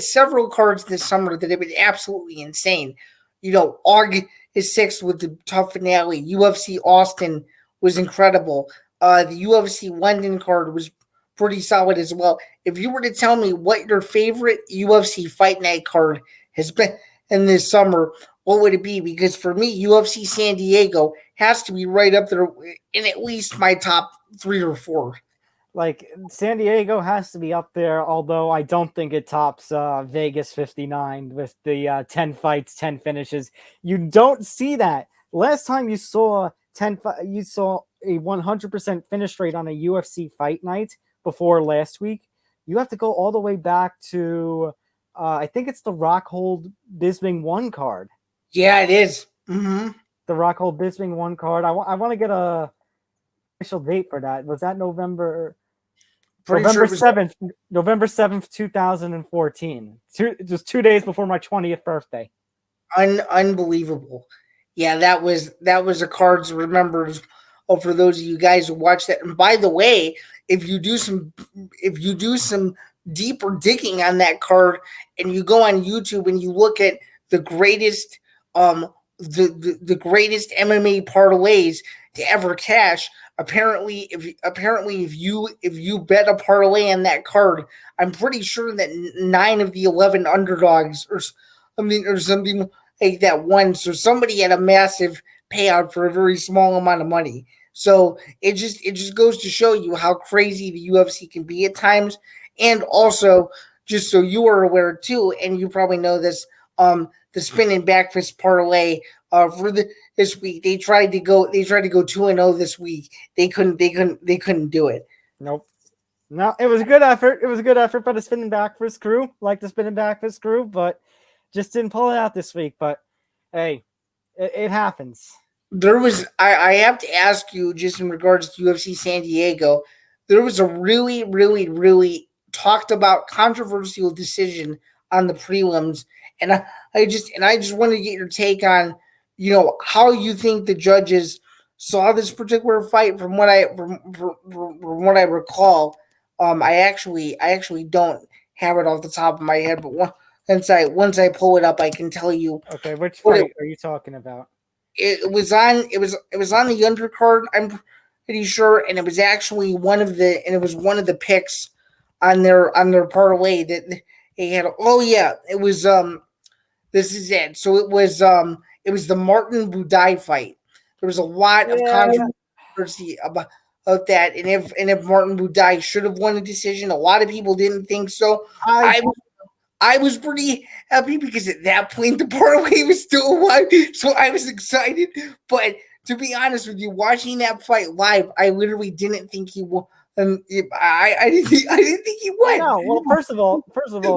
several cards this summer that have been absolutely insane. August 6th with the tough finale. UFC Austin was incredible. The UFC London card was pretty solid as well. If you were to tell me what your favorite UFC Fight Night card has been in this summer, what would it be? Because for me, UFC San Diego has to be right up there in at least my top 3 or 4. Like San Diego has to be up there, although I don't think it tops Vegas 59 with the 10 fights, 10 finishes. You don't see that. Last time you saw you saw a 100% finish rate on a UFC Fight Night before last week. You have to go all the way back to I think it's the Rockhold Bisping 1 card. Yeah, it is. Mm-hmm. The Rockhold Bisping 1 card. I want to get a official date for that. Was that November 7th, November 7th, 2014. Just 2 days before my 20th birthday. Unbelievable. Yeah, that was a cards remembers. Oh, for those of you guys who watch that. And by the way, if you do some deeper digging on that card and you go on YouTube and you look at the greatest the greatest MMA parlays to ever cash, apparently if you bet a parlay on that card, I'm pretty sure that 9 of the 11 underdogs or something like that won. So somebody had a massive payout for a very small amount of money. So it just goes to show you how crazy the UFC can be at times. And also, just so you are aware too, and you probably know this, the spinning back fist parlay for this week, they tried to go 2-0 this week. They couldn't do it. Nope. No, it was a good effort. It was a good effort by the spinning back fist crew, like the spinning back fist crew, but just didn't pull it out this week. But hey, it happens. There was, I have to ask you, just in regards to UFC San Diego, there was a really, really, really talked about controversial decision on the prelims, and I just want to get your take on, how you think the judges saw this particular fight. From what I recall, I actually don't have it off the top of my head, but once I pull it up, I can tell you. Okay, which fight are you talking about? It was on the undercard, I'm pretty sure, and it was actually one of the picks on their parlay that they had. Oh yeah, it was this is it. So it was the Martin Buday fight. There was a lot of controversy about that, and if Martin Buday should have won the decision, a lot of people didn't think so. I was pretty happy because at that point the parlay was still alive, so I was excited. But to be honest with you, watching that fight live, I literally didn't think he won. I didn't think he won. No, well, first of all,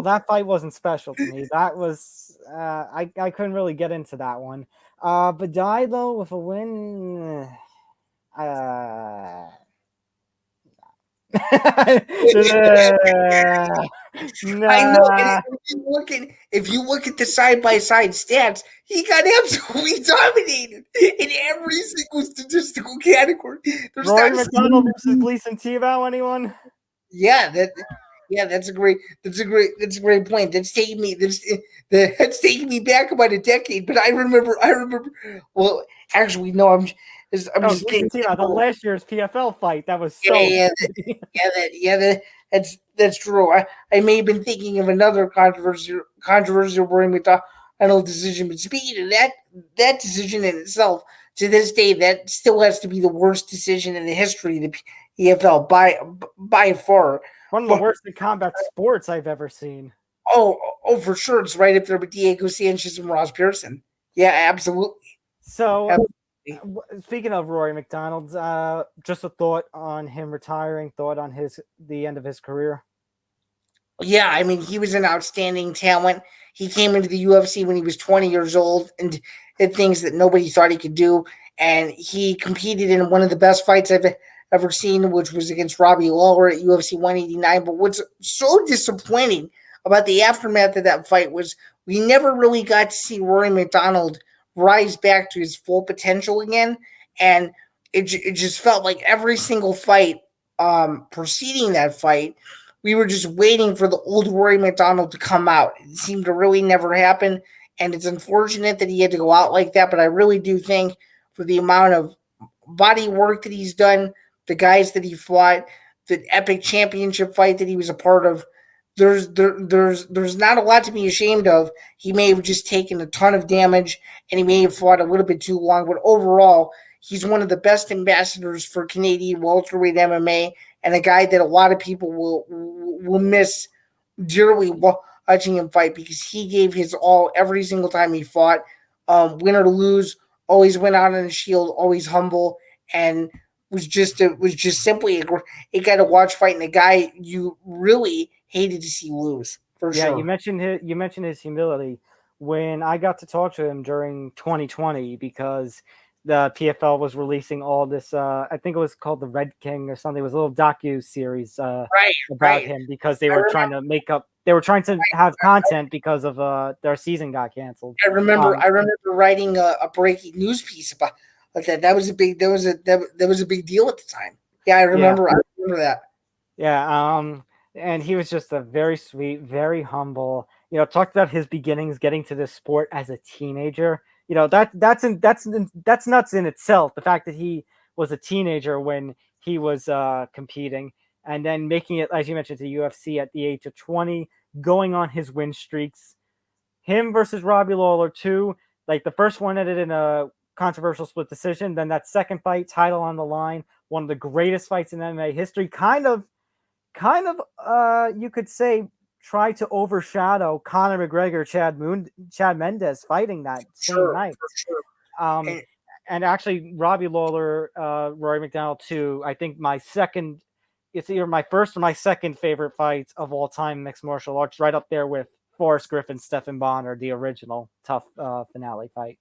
that fight wasn't special to me. That was I couldn't really get into that one. But though with a win, Nah. I know. If you look at the side-by-side stats, he got absolutely dominated in every single statistical category. Rory McDonald versus Gleason Tebow, anyone? Yeah, that's a great point. That's taking me back about a decade. But I remember. Well, actually, no, I'm just kidding. The last year's PFL fight that was so. That's true. I may have been thinking of another controversial Rory McDonald decision, but speaking of that decision in itself, to this day, that still has to be the worst decision in the history of the PFL by far. One of the worst in combat sports I've ever seen. Oh, for sure, it's right up there with Diego Sanchez and Ross Pearson. Yeah, absolutely. So. Speaking of Rory McDonald, just a thought on him retiring, thought on the end of his career. Yeah, I mean, he was an outstanding talent. He came into the UFC when he was 20 years old and did things that nobody thought he could do. And he competed in one of the best fights I've ever seen, which was against Robbie Lawler at UFC 189. But what's so disappointing about the aftermath of that fight was we never really got to see Rory McDonald rise back to his full potential again, and it just felt like every single fight preceding that fight, we were just waiting for the old Rory McDonald to come out. It seemed to really never happen, and it's unfortunate that he had to go out like that, but I really do think for the amount of body work that he's done, the guys that he fought, the epic championship fight that he was a part of. There's not a lot to be ashamed of. He may have just taken a ton of damage and he may have fought a little bit too long, but overall, he's one of the best ambassadors for Canadian welterweight MMA and a guy that a lot of people will miss dearly watching him fight because he gave his all every single time he fought. Win or lose, always went out on the shield, always humble, and was just simply a guy to watch fight and a guy you really hated to see lose for sure. Yeah, you mentioned his humility. When I got to talk to him during 2020, because the PFL was releasing all this, I think it was called the Red King or something. It was a little docu series about him because they were trying to make up. They were trying to have content because of their season got canceled. I remember writing a breaking news piece about that. That was a big deal at the time. Yeah, I remember that. Yeah, and he was just a very sweet, very humble. Talked about his beginnings getting to this sport as a teenager. That's nuts in itself. The fact that he was a teenager when he was competing, and then making it, as you mentioned, to UFC at the age of 20, going on his win streaks. Him versus Robbie Lawler too. Like the first one ended in a controversial split decision. Then that second fight, title on the line, one of the greatest fights in MMA history. Kind of, you could say, tried to overshadow Conor McGregor, Chad Mendes fighting that same night. Sure. And actually, Robbie Lawler, Rory McDonald too. I think it's either my first or my second favorite fight of all time mixed martial arts, right up there with Forrest Griffin, Stephan Bonner, the original tough finale fight.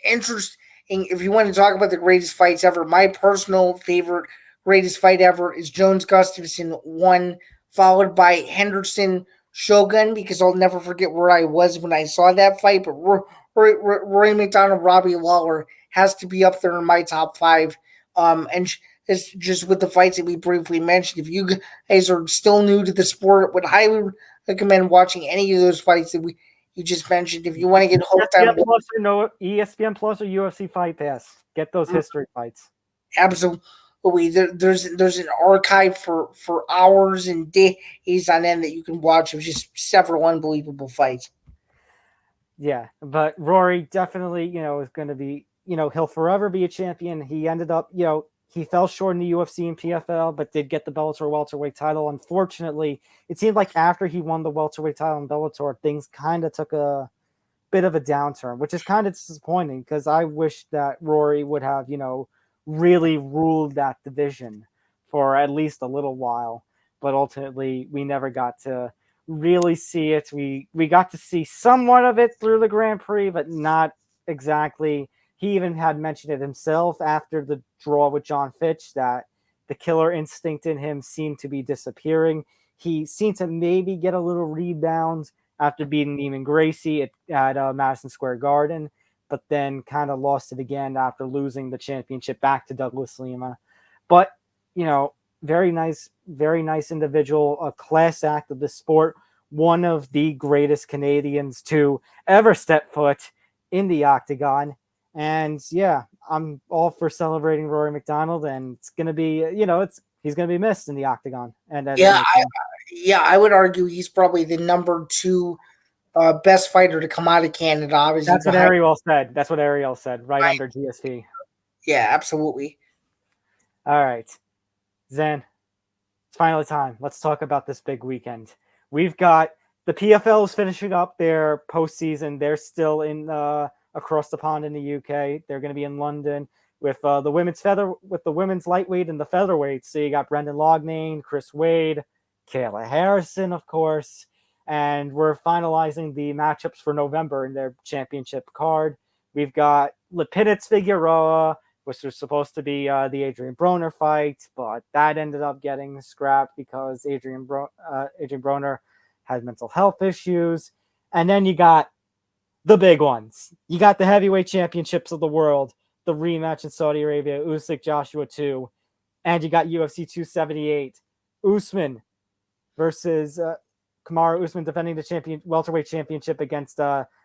Interesting. If you want to talk about the greatest fights ever, my personal favorite greatest fight ever is Jones Gustafsson 1, followed by Henderson Shogun, because I'll never forget where I was when I saw that fight. But Rory McDonald, Robbie Lawler has to be up there in my top 5. And it's just with the fights that we briefly mentioned. If you guys are still new to the sport, would highly recommend watching any of those fights that you just mentioned. If you want to get hooked on ESPN Plus or UFC Fight Pass, get those history fights. Absolutely, there's an archive for hours and days on end that you can watch of just several unbelievable fights. Yeah, but Rory definitely, is going to be, he'll forever be a champion. He ended up, he fell short in the UFC and PFL, but did get the Bellator welterweight title. Unfortunately, it seemed like after he won the welterweight title in Bellator, things kind of took a bit of a downturn, which is kind of disappointing because I wish that Rory would have, really ruled that division for at least a little while. But ultimately, we never got to really see it. We got to see somewhat of it through the Grand Prix, but not exactly. He even had mentioned it himself after the draw with John Fitch that the killer instinct in him seemed to be disappearing. He seemed to maybe get a little rebound after beating Neiman Gracie at Madison Square Garden, but then kind of lost it again after losing the championship back to Douglas Lima. But, very nice individual, a class act of the sport, one of the greatest Canadians to ever step foot in the octagon. And yeah, I'm all for celebrating Rory McDonald, and it's going to be, he's going to be missed in the octagon. And I would argue he's probably the number 2 best fighter to come out of Canada. Obviously, that's what Ariel said, right under GSP. Yeah, absolutely. All right, Zen, it's finally time. Let's talk about this big weekend. We've got the PFL is finishing up their postseason. They're still in across the pond in the UK. They're going to be in London with the women's lightweight and the featherweight. So you got Brendan Loughnane, Chris Wade, Kayla Harrison, of course. And we're finalizing the matchups for November in their championship card. We've got Lipinets Figueroa, which was supposed to be the Adrian Broner fight, but that ended up getting scrapped because Adrian Broner had mental health issues. And then you got the big ones. You got the heavyweight championships of the world, the rematch in Saudi Arabia, Usyk Joshua 2, and you got UFC 278, Usman versus Kamaru Usman defending the welterweight championship against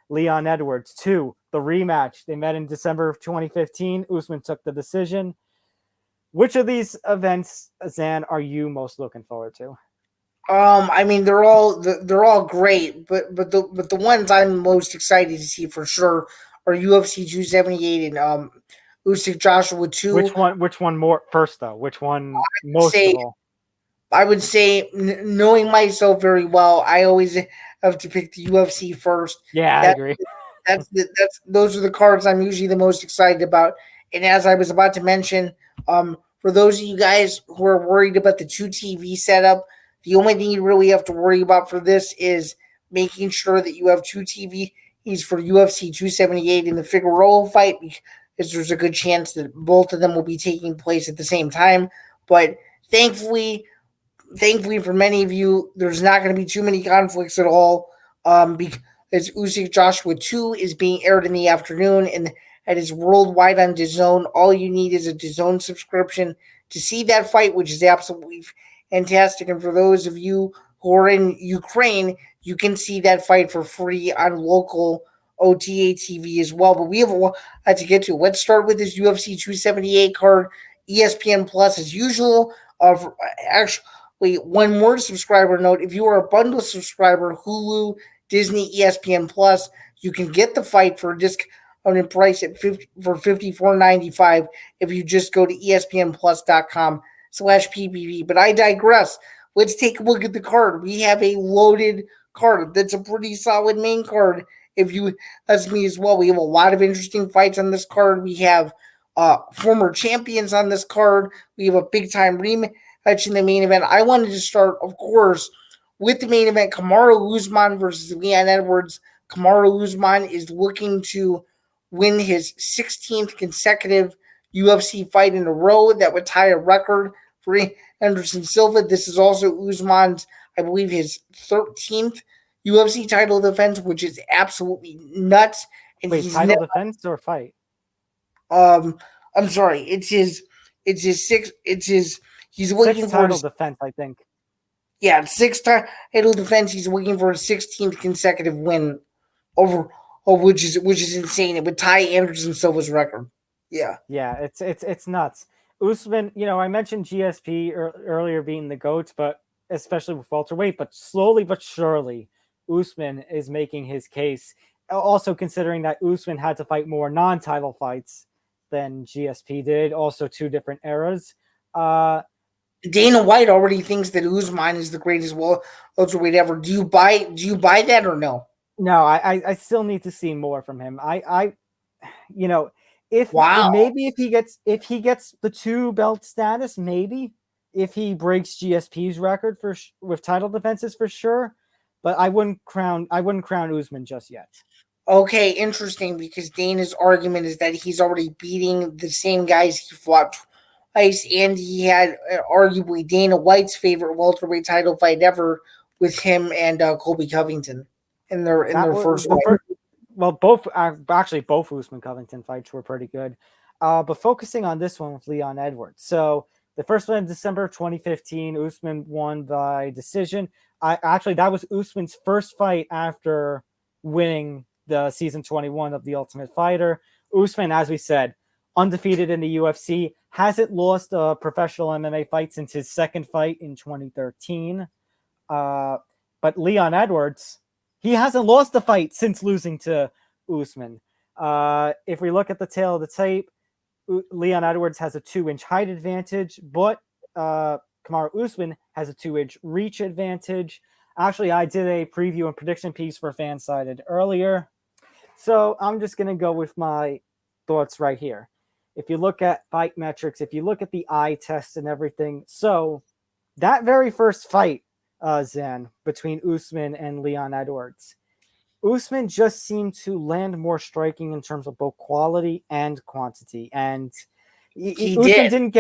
Leon Edwards 2, the rematch. They met in December of 2015. Usman took the decision. Which of these events, Zan, are you most looking forward to? I mean, they're all great, but the ones I'm most excited to see for sure are UFC 278 and Usyk Joshua 2. Which one more first though? Which one most Say of all? I would say, knowing myself very well, I always have to pick the UFC first. Yeah, I That agree. that's those are the cards I'm usually the most excited about. And as I was about to mention, for those of you guys who are worried about the two TV setup, the only thing you really have to worry about for this is making sure that you have two TVs for UFC 278 in the Figueroa fight, because there's a good chance that both of them will be taking place at the same time. But thankfully, thankfully for many of you, there's not going to be too many conflicts at all. Because Usyk Joshua 2 is being aired in the afternoon and it is worldwide on DAZN. All you need is a DAZN subscription to see that fight, which is absolutely fantastic. And for those of you who are in Ukraine, you can see that fight for free on local OTA TV as well. But we have a lot to get to. Let's start with this UFC 278 card, ESPN Plus as usual. Actually, wait, one more subscriber note. If you are a bundle subscriber, Hulu, Disney, ESPN Plus, you can get the fight for a discounted price at $54.95 if you just go to espnplus.com/PPV. But I digress. Let's take a look at the card. We have a loaded card. That's a pretty solid main card. If you ask me as well, we have a lot of interesting fights on this card. We have former champions on this card. We have a big time rematch in the main event. I wanted to start, of course, with the main event, Kamaru Usman versus Leon Edwards. Kamaru Usman is looking to win his 16th consecutive UFC fight in a row. That would tie a record for Anderson Silva. This is also Usman's, I believe, his 13th UFC title defense, which is absolutely nuts. And wait, title defense or fight? I'm sorry. It's his sixth. He's looking sixth for title defense, I think. Yeah, sixth title defense. He's looking for a 16th consecutive win over, which is insane. It would tie Anderson Silva's record. Yeah, it's nuts. Usman, I mentioned GSP earlier being the GOAT, but especially with welterweight, but slowly but surely, Usman is making his case. Also considering that Usman had to fight more non-title fights than GSP did, also two different eras. Dana White already thinks that Usman is the greatest welterweight ever. Do you buy that or no? No, I still need to see more from him. If he gets the 2 belt status, maybe if he breaks GSP's record with title defenses for sure, but I wouldn't crown Usman just yet. Okay, interesting, because Dana's argument is that he's already beating the same guys he fought twice, and he had arguably Dana White's favorite welterweight title fight ever with him and Colby Covington in their first fight. Well, both Usman Covington fights were pretty good. But focusing on this one with Leon Edwards. So the first one in December 2015, Usman won by decision. That was Usman's first fight after winning the season 21 of The Ultimate Fighter. Usman, as we said, undefeated in the UFC, hasn't lost a professional MMA fight since his second fight in 2013. But Leon Edwards, he hasn't lost a fight since losing to Usman. If we look at the tail of the tape, Leon Edwards has a 2-inch height advantage, but Kamaru Usman has a 2-inch reach advantage. Actually, I did a preview and prediction piece for Fansided earlier, so I'm just going to go with my thoughts right here. If you look at fight metrics, if you look at the eye test and everything, so that very first fight, Zen, between Usman and Leon Edwards, Usman just seemed to land more striking in terms of both quality and quantity. And Usman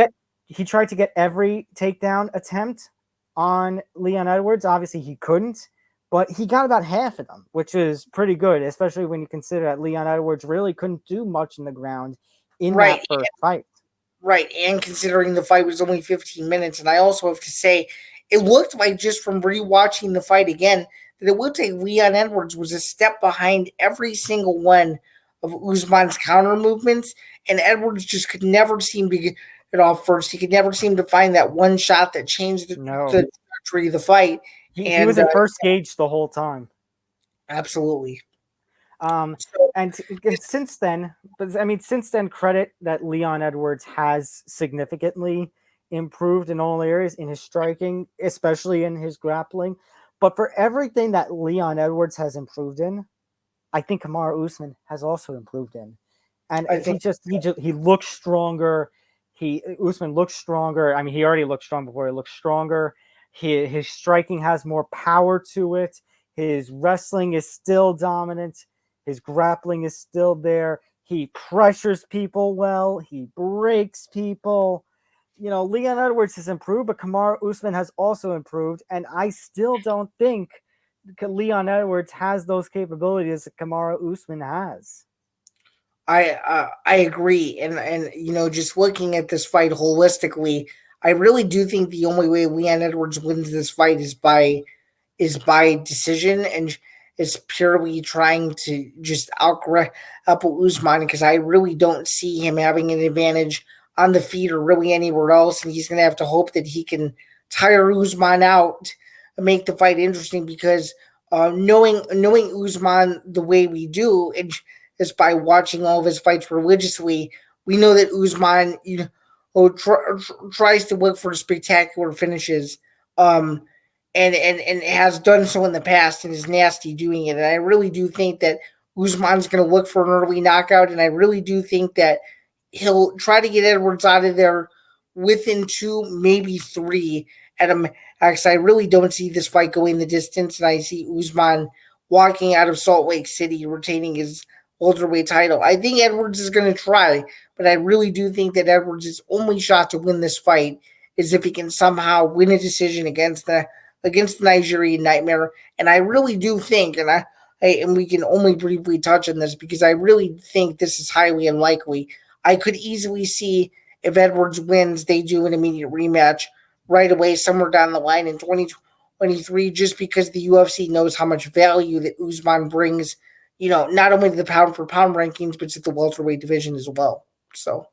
he tried to get every takedown attempt on Leon Edwards. Obviously, he couldn't, but he got about half of them, which is pretty good, especially when you consider that Leon Edwards really couldn't do much in the ground in that first fight. Right, and considering the fight was only 15 minutes, and I also have to say, it looked like, just from rewatching the fight again, that it looked like Leon Edwards was a step behind every single one of Usman's counter movements, and Edwards just could never seem to it off first. He could never seem to find that one shot that changed the trajectory of the fight. He was in first gauge the whole time. Absolutely. And since then, credit that Leon Edwards has significantly improved in all areas, in his striking, especially in his grappling. But for everything that Leon Edwards has improved in, I think Kamaru Usman has also improved in. And he looks stronger. Usman looks stronger. I mean, he already looked strong before. He looks stronger. His striking has more power to it. His wrestling is still dominant. His grappling is still there. He pressures people well. He breaks people. Leon Edwards has improved, but Kamaru Usman has also improved. And I still don't think Leon Edwards has those capabilities that Kamaru Usman has. I agree, and just looking at this fight holistically, I really do think the only way Leon Edwards wins this fight is by decision, and is purely trying to just out-grapple Usman, because I really don't see him having an advantage on the feet or really anywhere else, and he's going to have to hope that he can tire Usman out and make the fight interesting, because knowing Usman the way we do, and just by watching all of his fights religiously, we know that Usman tries to look for spectacular finishes, and has done so in the past and is nasty doing it. And I really do think that Usman's going to look for an early knockout, and I really do think that he'll try to get Edwards out of there within 2, maybe 3 at a max. I really don't see this fight going the distance, and I see Usman walking out of Salt Lake City retaining his welterweight title. I think Edwards is going to try, but I really do think that Edwards' only shot to win this fight is if he can somehow win a decision against the Nigerian Nightmare. And I really do think, and we can only briefly touch on this because I really think this is highly unlikely. I could easily see if Edwards wins, they do an immediate rematch right away somewhere down the line in 2023, just because the UFC knows how much value that Usman brings, not only to the pound for pound rankings, but to the welterweight division as well. So,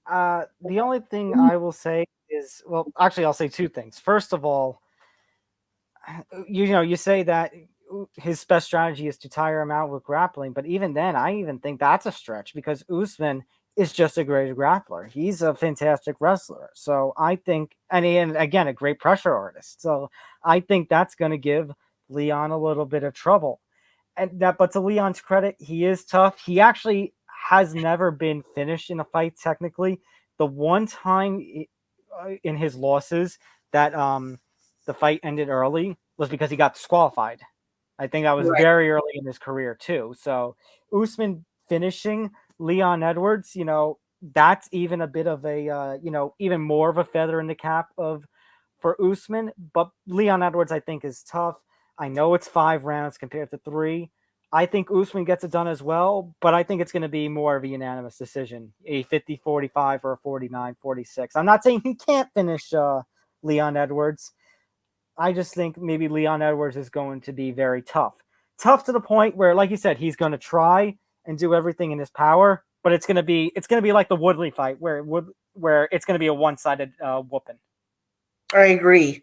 the only thing I will say is, well, actually, I'll say 2 things. First of all, you say that his best strategy is to tire him out with grappling, but even then, I even think that's a stretch, because Usman is just a great grappler. He's a fantastic wrestler. So I think, and again, a great pressure artist. So I think that's going to give Leon a little bit of trouble. But to Leon's credit, he is tough. He actually has never been finished in a fight technically. The one time in his losses that the fight ended early was because he got disqualified. I think that was very early in his career too. So Usman finishing Leon Edwards, that's even a bit of a even more of a feather in the cap for Usman. But Leon Edwards, I think, is tough. I know it's 5 rounds compared to 3. I think Usman gets it done as well, but I think it's going to be more of a unanimous decision, a 50-45 or a 49-46. I'm not saying he can't finish Leon Edwards. I just think maybe Leon Edwards is going to be very tough. Tough to the point where, like you said, he's going to try and do everything in his power, but it's going to be like the Woodley fight where it's going to be a one-sided whooping. I agree.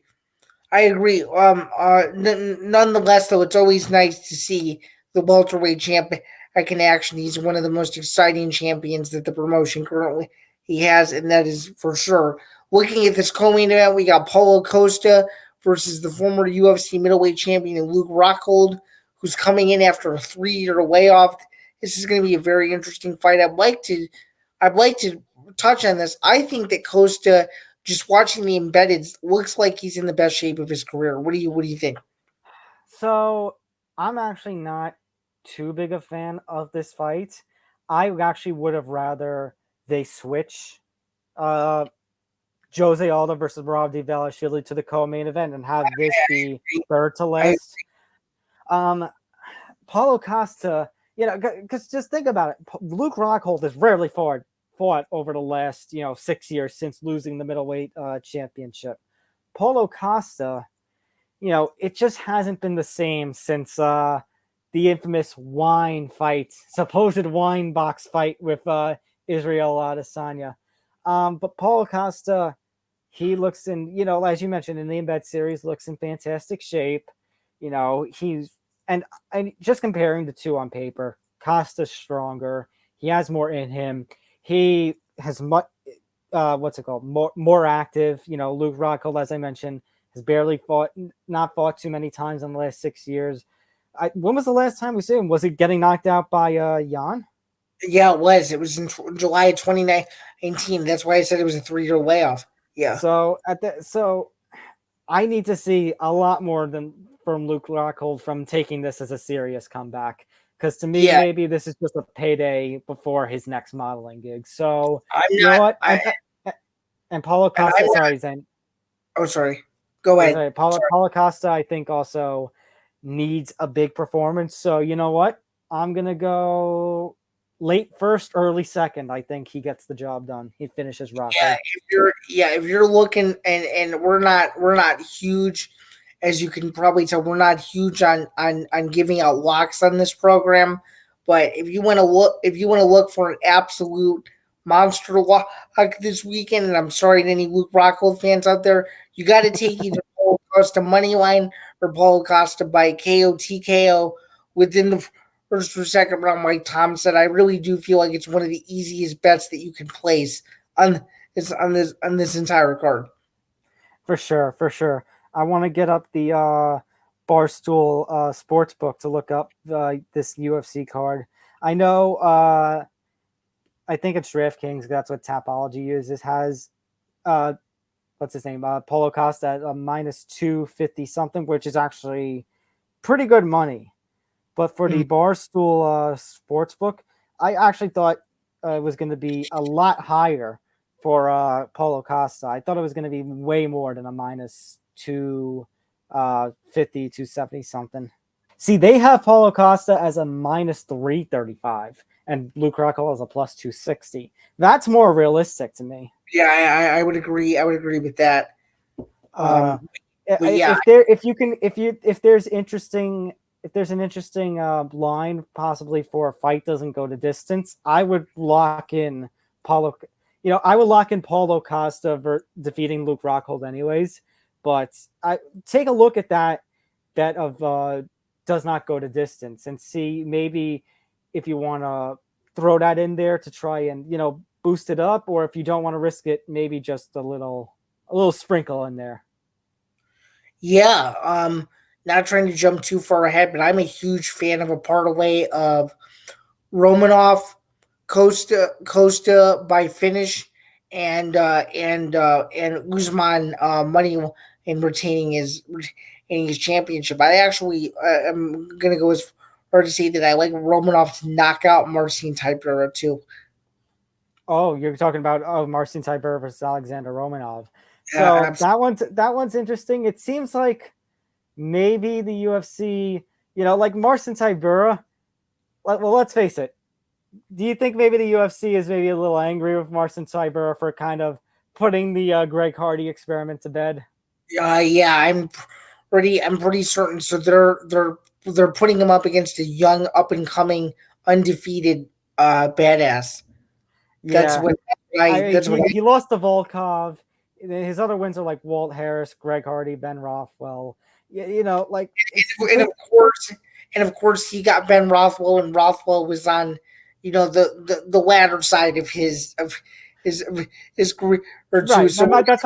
Nonetheless, though, it's always nice to see the welterweight champ back in action. He's one of the most exciting champions that the promotion currently has, and that is for sure. Looking at this co-main event, we got Paulo Costa versus the former UFC middleweight champion Luke Rockhold, who's coming in after a 3-year layoff. This is going to be a very interesting fight. I'd like to touch on this. I think that Costa, just watching the embedded, looks like he's in the best shape of his career. What do you think? So I'm actually not too big a fan of this fight. I actually would have rather they switch Jose Aldo versus Rob DiValashvili to the co-main event and have this be third to last. Paulo Costa, because just think about it. Luke Rockhold has rarely fought over the last 6 years since losing the middleweight championship. Paulo Costa, it just hasn't been the same since the infamous supposed wine box fight with Israel Adesanya. But Paulo Costa, he looks in, as you mentioned in the embed series, looks in fantastic shape. And just comparing the two on paper, Costa's stronger. He has more in him. He has much, more active. Luke Rockhold, as I mentioned, has barely not fought too many times in the last 6 years. When was the last time we saw him? Was it getting knocked out by Jan? Yeah, it was. It was in July of 2019. That's why I said it was a 3-year layoff. Yeah. So I need to see a lot more from Luke Rockhold from taking this as a serious comeback. Because to me, maybe this is just a payday before his next modeling gig. So and Paulo Costa, sorry, Zain. Oh, sorry. Go ahead. Sorry, Paulo Costa, I think also needs a big performance. So you know what? I'm gonna go late first, early second. I think he gets the job done. He finishes Rockhold. If you're looking, and we're not huge, as you can probably tell, we're not huge on giving out locks on this program. But if you want to look for an absolute monster lock this weekend, and I'm sorry to any Luke Rockhold fans out there, you got to take either Paulo Costa money line or Paulo Costa by KO TKO within the first or second round. Like Tom said, I really do feel like it's one of the easiest bets that you can place on this entire card. For sure. I want to get up the Barstool Sportsbook to look up this UFC card. I know, I think it's DraftKings. That's what Tapology uses. Has, what's his name? Paulo Costa at minus 250 something, which is actually pretty good money. But for the Barstool Sportsbook, I actually thought it was going to be a lot higher for Paulo Costa. I thought it was going to be way more than a minus 250, 270 something. See, they have Paulo Costa as a minus 335 and Luke Rockhold as a plus 260. That's more realistic to me. Yeah, I would agree. I would agree with that. If there's an interesting line possibly for a fight doesn't go to distance, I would lock in Paulo. I would lock in Paulo Costa defeating Luke Rockhold anyways. But I take a look at that bet of does not go to distance and see maybe if you want to throw that in there to try and boost it up, or if you don't want to risk it, maybe just a little sprinkle in there. Yeah, not trying to jump too far ahead, but I'm a huge fan of a parlay of Romanov, Costa by finish, and Usman money in retaining his championship. I actually am going to go as far to say that I like Romanov to knock out Marcin Tybura too. Oh, you're talking about Marcin Tybura versus Alexander Romanov. So that one's interesting. It seems like maybe the UFC, like Marcin Tybura. Well, let's face it. Do you think maybe the UFC is maybe a little angry with Marcin Tybura for kind of putting the Greg Hardy experiment to bed? Yeah, I'm pretty certain. So they're putting him up against a young, up and coming, undefeated Yeah, badass. He lost to Volkov. His other wins are like Walt Harris, Greg Hardy, Ben Rothwell. And of course he got Ben Rothwell, and Rothwell was on, the latter side of his career. Right. That's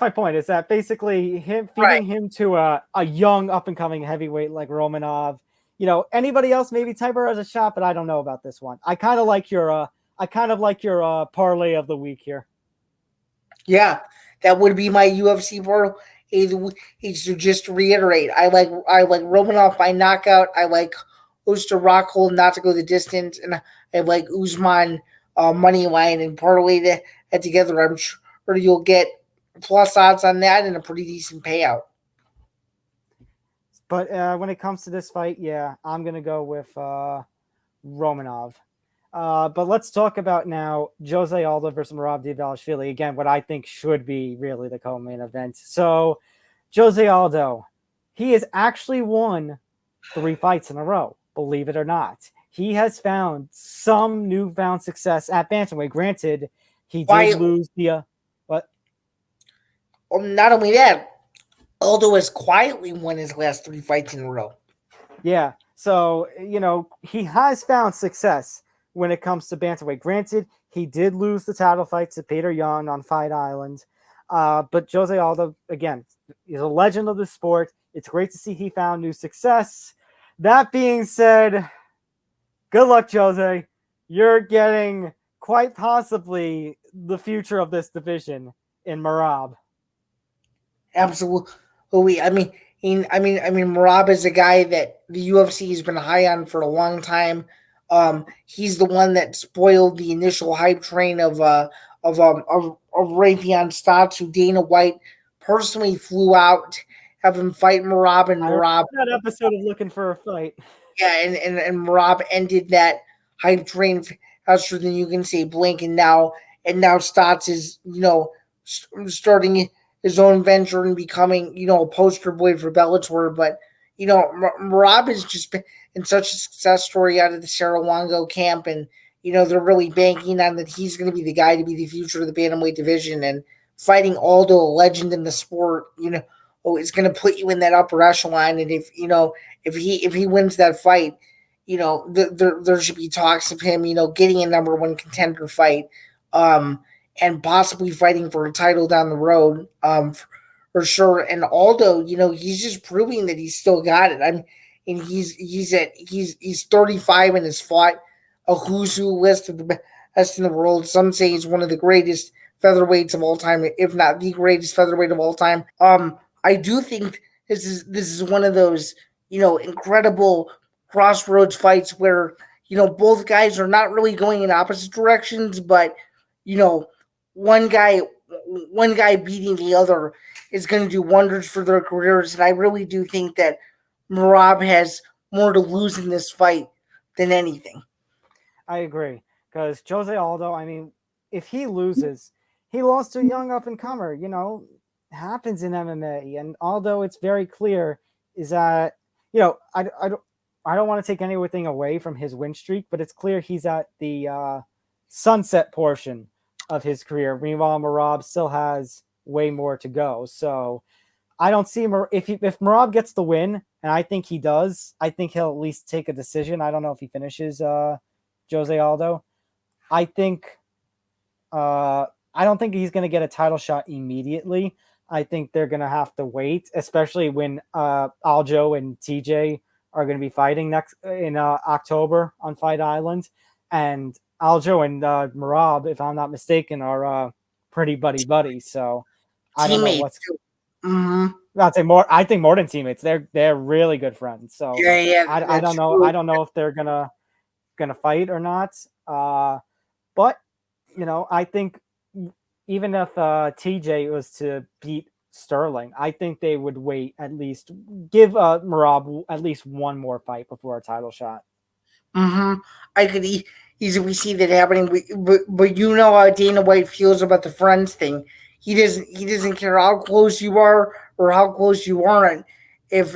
my point. Is that basically feeding him to a young up and coming heavyweight like Romanov. Anybody else maybe Tybura has a shot, but I don't know about this one. I kind of like your parlay of the week here. Yeah, that would be my UFC parlay. So just to reiterate, I like Romanov by knockout. I like Costa Rockhold not to go the distance, and I like Usman money line, and parlay that together. I'm sure you'll get plus odds on that and a pretty decent payout. But when it comes to this fight, yeah, I'm gonna go with Romanov. But let's talk about now Jose Aldo versus Merab Dvalishvili. Again, what I think should be really the co-main event. So Jose Aldo, he has actually won 3 fights in a row, believe it or not. He has found some newfound success at bantamweight. Granted, He did lose what? Not only that, Aldo has quietly won his last 3 fights in a row. Yeah. So, he has found success when it comes to bantamweight. Granted, he did lose the title fight to Peter Yan on Fight Island. But Jose Aldo, again, is a legend of the sport. It's great to see he found new success. That being said, good luck, Jose. You're getting quite possibly the future of this division in Merab. Absolutely. I mean, Merab is a guy that the UFC has been high on for a long time. He's the one that spoiled the initial hype train of Raytheon Stotts, who Dana White personally flew out, have him fight Merab, and Merab. That episode of Looking for a Fight. Yeah, and Merab ended that hype train faster than you can say blink, and now Stotts is starting his own venture and becoming a poster boy for Bellator. But Merab has just been such a success story out of the Serra-Longo camp, and they're really banking on that he's going to be the guy to be the future of the bantamweight division, and fighting Aldo, a legend in the sport, is going to put you in that upper echelon. And if he wins that fight, there should be talks of him, getting a number one contender fight, and possibly fighting for a title down the road, for sure. And Aldo, he's just proving that he's still got it. And he's 35 and has fought a who's who list of the best in the world. Some say he's one of the greatest featherweights of all time, if not the greatest featherweight of all time. I do think this is one of those, incredible crossroads fights where, both guys are not really going in opposite directions, but, one guy beating the other is going to do wonders for their careers. And I really do think that Merab has more to lose in this fight than anything. I agree, because Jose Aldo, if he loses, he lost to a young up-and-comer, happens in MMA. And although it's very clear is that, I don't want to take anything away from his win streak, but it's clear he's at the sunset portion of his career. Meanwhile, Merab still has way more to go. So I don't see if Merab gets the win, and I think he does, I think he'll at least take a decision. I don't know if he finishes Jose Aldo. I don't think he's going to get a title shot immediately. I think they're going to have to wait, especially when Aljo and TJ are going to be fighting next in October on Fight Island. And Aljo and Merab, if I'm not mistaken, are pretty buddy. So I don't know what's. I'd say more. I think more than teammates. They're really good friends. So yeah. I don't know. I don't know if they're gonna fight or not. But I think even if TJ was to beat Sterling, I think they would wait, at least give Merab at least one more fight before a title shot. I could easily see that happening, but how Dana White feels about the friends thing. He doesn't care how close you are or how close you aren't. If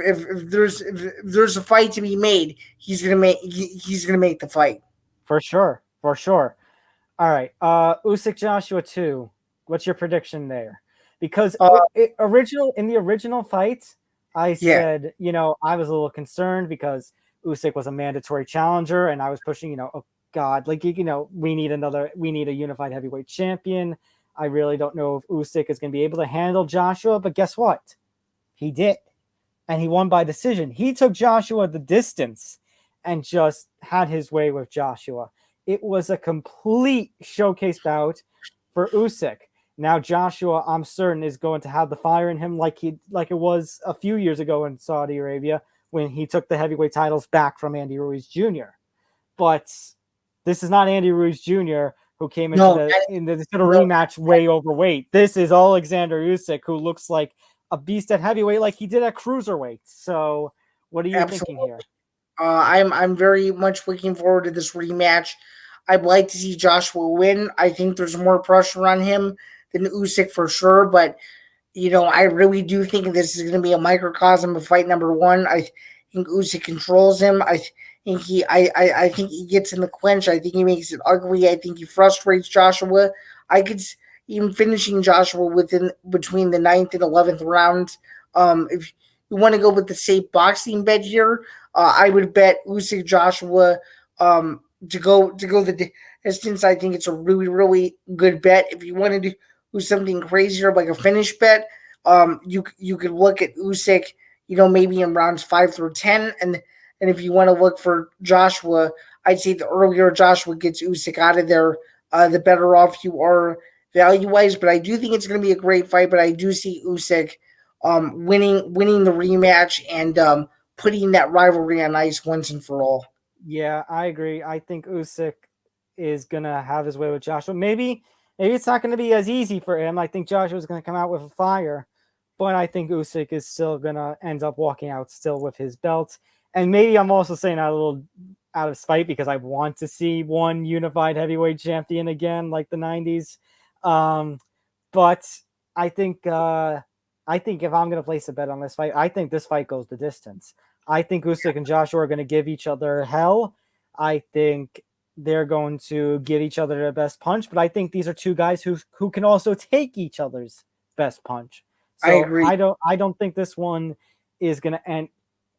there's a fight to be made, he's gonna make the fight for sure. All right, Usyk Joshua 2. What's your prediction there? Because in the original fight, I said, I was a little concerned because Usyk was a mandatory challenger, and I was pushing, oh God, we need a unified heavyweight champion. I really don't know if Usyk is going to be able to handle Joshua, but guess what? He did, and he won by decision. He took Joshua the distance and just had his way with Joshua. It was a complete showcase bout for Usyk. Now Joshua, I'm certain, is going to have the fire in him like it was a few years ago in Saudi Arabia when he took the heavyweight titles back from Andy Ruiz Jr. But this is not Andy Ruiz Jr. who came into the rematch way overweight. This is Alexander Usyk, who looks like a beast at heavyweight like he did at cruiserweight. So what are you thinking here? I'm very much looking forward to this rematch. I'd like to see Joshua win. I think there's more pressure on him than Usyk for sure, but I really do think this is going to be a microcosm of fight number one. I think Usyk controls him. I think he gets in the clinch. I think he makes it ugly. I think he frustrates Joshua. I could even finishing Joshua between the 9th and 11th round. If you want to go with the safe boxing bet here, I would bet Usyk Joshua to go the distance. I think it's a really, really good bet. If you want to do something crazier like a finish bet, you could look at Usyk, maybe in rounds 5 through 10, and if you want to look for Joshua, I'd say the earlier Joshua gets Usyk out of there, the better off you are value-wise. But I do think it's going to be a great fight. But I do see Usyk winning the rematch and putting that rivalry on ice once and for all. Yeah, I agree. I think Usyk is going to have his way with Joshua. Maybe it's not going to be as easy for him. I think Joshua's going to come out with a fire. But I think Usyk is still going to end up walking out still with his belt. And maybe I'm also saying that a little out of spite because I want to see one unified heavyweight champion again, like the 90s. But I think if I'm going to place a bet on this fight, I think this fight goes the distance. I think Usyk and Joshua are going to give each other hell. I think they're going to give each other their best punch. But I think these are two guys who can also take each other's best punch. So I agree. I don't think this one is going to end.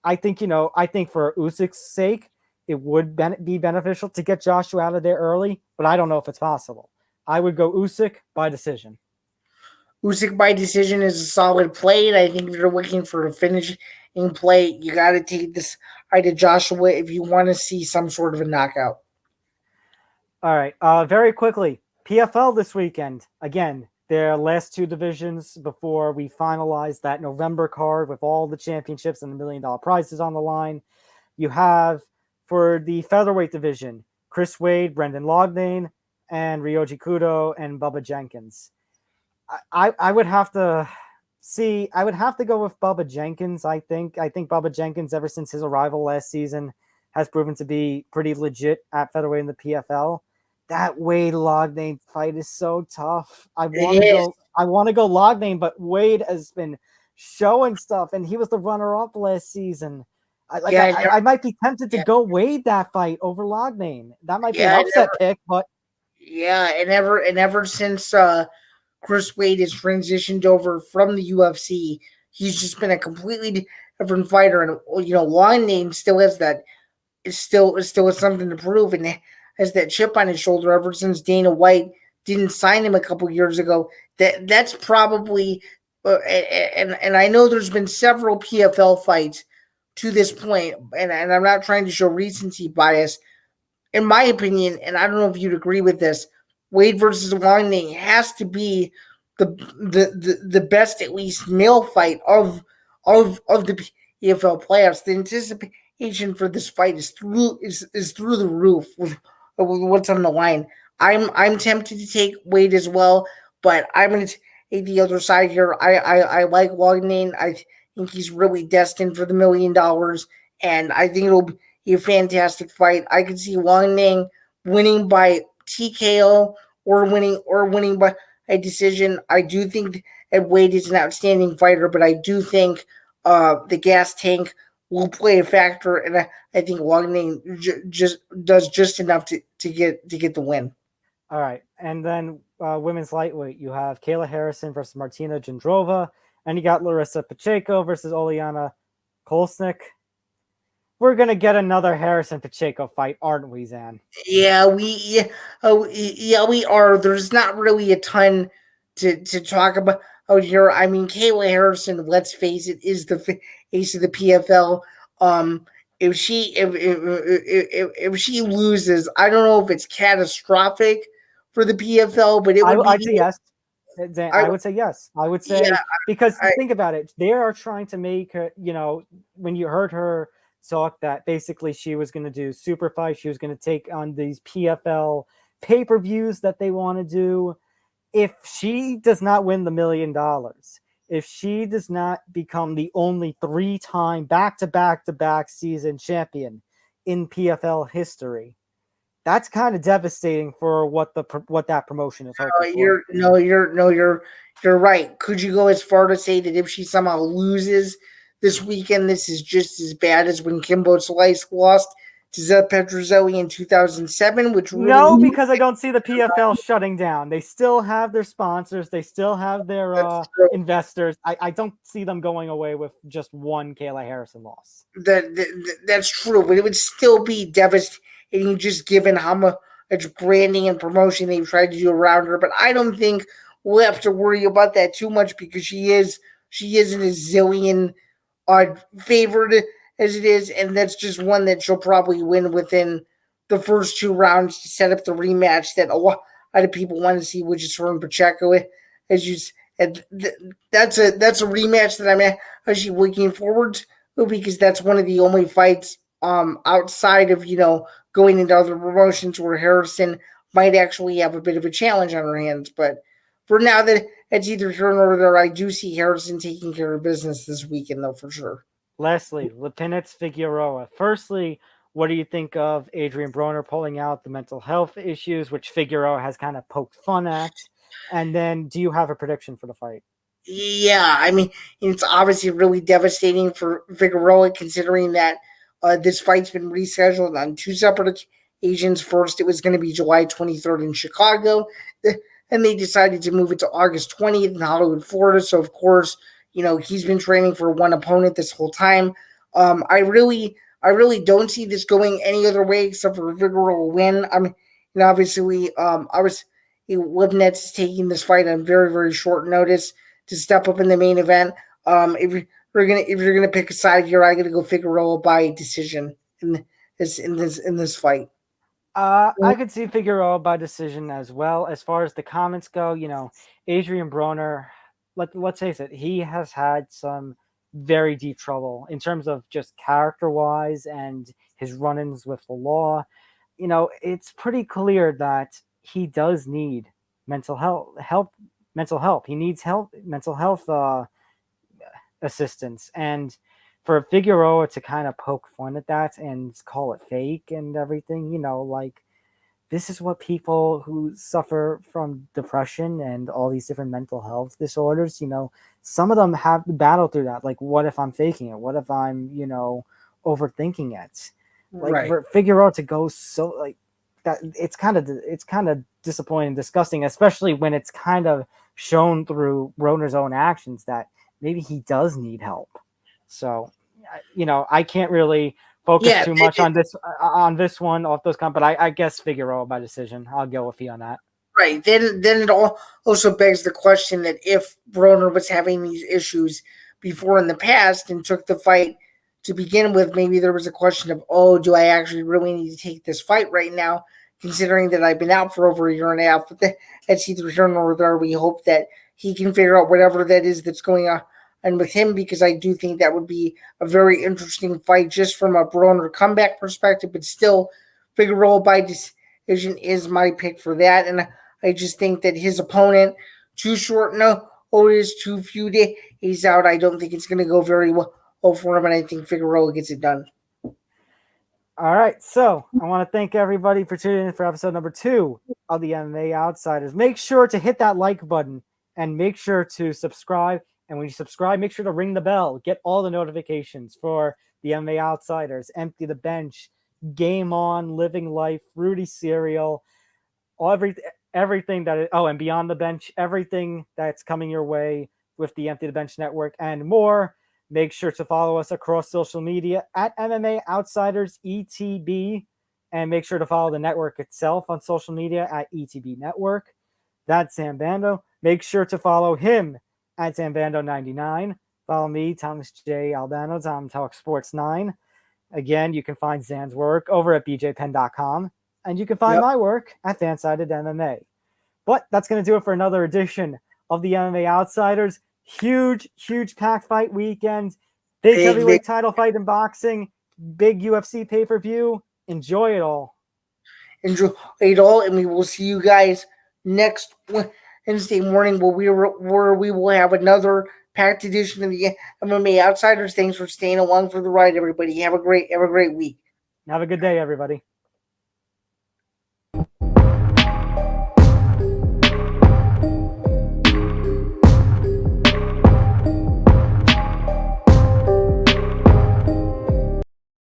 I think for Usyk's sake, it would be beneficial to get Joshua out of there early, but I don't know if it's possible. I would go Usyk by decision. Usyk by decision is a solid play, and I think if you're looking for a finishing play, you got to take this to Joshua if you want to see some sort of a knockout. All right. Very quickly, PFL this weekend. Again, their last two divisions before we finalize that November card with all the championships and the $1 million prizes on the line. You have for the featherweight division, Chris Wade, Brendan Loughnane, and Ryoji Kudo and Bubba Jenkins. I would have to go with Bubba Jenkins. I think Bubba Jenkins, ever since his arrival last season, has proven to be pretty legit at featherweight in the PFL. That Wade Loughnane fight is so tough. I want to go Loughnane, but Wade has been showing stuff, and he was the runner-up last season. I might be tempted to go Wade that fight over Loughnane. That might be an upset pick, but and ever since Chris Wade has transitioned over from the UFC, he's just been a completely different fighter. And Loughnane still has that. It still has something to prove, and has that chip on his shoulder ever since Dana White didn't sign him a couple years ago. That's probably, and I know there's been several PFL fights to this point, and I'm not trying to show recency bias. In my opinion, and I don't know if you'd agree with this, Wade versus Loughnane has to be the best, at least male fight of the PFL playoffs. The anticipation for this fight is through the roof with what's on the line. I'm tempted to take Wade as well, but I'm going to take the other side here. I like Loughnane. I think he's really destined for the $1 million, and I think it'll be a fantastic fight. I could see Loughnane winning by TKO or winning by a decision. I do think that Wade is an outstanding fighter, but I do think the gas tank will play a factor, and I think Loughnane does just enough to get the win. All right, and then women's lightweight, you have Kayla Harrison versus Martina Jindrova, and you got Larissa Pacheco versus Oliana Kolesnik. We're gonna get another Harrison Pacheco fight, aren't we, Zan? Yeah, we are. There's not really a ton to talk about out here. I mean, Kayla Harrison, let's face it, is the face of the PFL. If she loses, I don't know if it's catastrophic for the PFL, but I'd say yes. Zan, I would say yes. I would say because think about it. They are trying to make her. When you heard her talk that basically she was going to do super fights, she was going to take on these PFL pay-per-views that they want to do. If she does not win the $1 million, if she does not become the only 3-time back-to-back season champion in PFL history, that's kind of devastating for what that promotion is hoping for. You're right. Could you go as far to say that if she somehow loses this weekend, this is just as bad as when Kimbo Slice lost Giselle Petrozelli in 2007, which really No, because I don't see the PFL shutting down. They still have their sponsors. They still have their investors. I don't see them going away with just one Kayla Harrison loss. That's true, but it would still be devastating just given how much branding and promotion they've tried to do around her. But I don't think we'll have to worry about that too much because she isn't a zillion favored as it is, and that's just one that she'll probably win within the first 2 rounds to set up the rematch that a lot of people want to see, which is her and Pacheco. As you said, that's a rematch that I'm actually looking forward to because that's one of the only fights outside of going into other promotions where Harrison might actually have a bit of a challenge on her hands. But for now, that it's either here or there. I do see Harrison taking care of business this weekend, though, for sure. Lastly, Lipinets Figueroa. Firstly, what do you think of Adrian Broner pulling out the mental health issues, which Figueroa has kind of poked fun at? And then do you have a prediction for the fight? Yeah, I mean, it's obviously really devastating for Figueroa considering that this fight's been rescheduled on 2 separate occasions. First, it was going to be July 23rd in Chicago, and they decided to move it to August 20th in Hollywood, Florida. So, of course, he's been training for one opponent this whole time. I really don't see this going any other way except for Figueroa win. I mean, obviously, Lipinets is taking this fight on very, very short notice to step up in the main event. If you're gonna pick a side here, I'm gonna go Figueroa by decision in this fight. I could see Figueroa by decision as well. As far as the comments go, Adrian Broner, let's face it, he has had some very deep trouble in terms of just character-wise and his run-ins with the law. It's pretty clear that he does need mental health. He needs mental health assistance. And for Figueroa to kind of poke fun at that and call it fake and everything, this is what people who suffer from depression and all these different mental health disorders, some of them have to battle through that. Like, what if I'm faking it? What if I'm, overthinking it? Like, for Figueroa to go so like that, it's kind of disappointing, disgusting, especially when it's kind of shown through Broner's own actions that maybe he does need help. So, I can't really focus too much on this one off those but I guess Figueroa by decision. I'll go with you on that. Right. Then it also begs the question that if Broner was having these issues before in the past and took the fight to begin with, maybe there was a question of, do I actually really need to take this fight right now, considering that I've been out for over a year and a half. But that's either here nor there. We hope that he can figure out whatever that is that's going on and with him, because I do think that would be a very interesting fight just from a Broner comeback perspective. But still, Figueroa by decision is my pick for that. And I just think that his opponent, too short notice, too few days out, I don't think it's going to go very well for him, and I think Figueroa gets it done. All right, so I want to thank everybody for tuning in for episode number 2 of the MMA Outsiders. Make sure to hit that like button and make sure to subscribe. And when you subscribe, make sure to ring the bell. Get all the notifications for the MMA Outsiders, Empty the Bench, Game On, Living Life, Fruity Cereal, everything that is, and Beyond the Bench, everything that's coming your way with the Empty the Bench Network and more. Make sure to follow us across social media at MMA Outsiders ETB, and make sure to follow the network itself on social media at ETB Network. That's Zain Bando. Make sure to follow him at ZainBando99. Follow me, Thomas J. Albano, Tom Talk Sports 9. Again, you can find Zan's work over at bjpen.com, and you can find my work at Fansided MMA. But that's going to do it for another edition of the MMA Outsiders. Huge packed fight weekend. Big heavyweight title fight in boxing. Big UFC pay-per-view. Enjoy it all. Enjoy it all, and we will see you guys next Wednesday morning where we will have another packed edition of the MMA Outsiders. Thanks for staying along for the ride, everybody. Have a great week. Have a good day, everybody.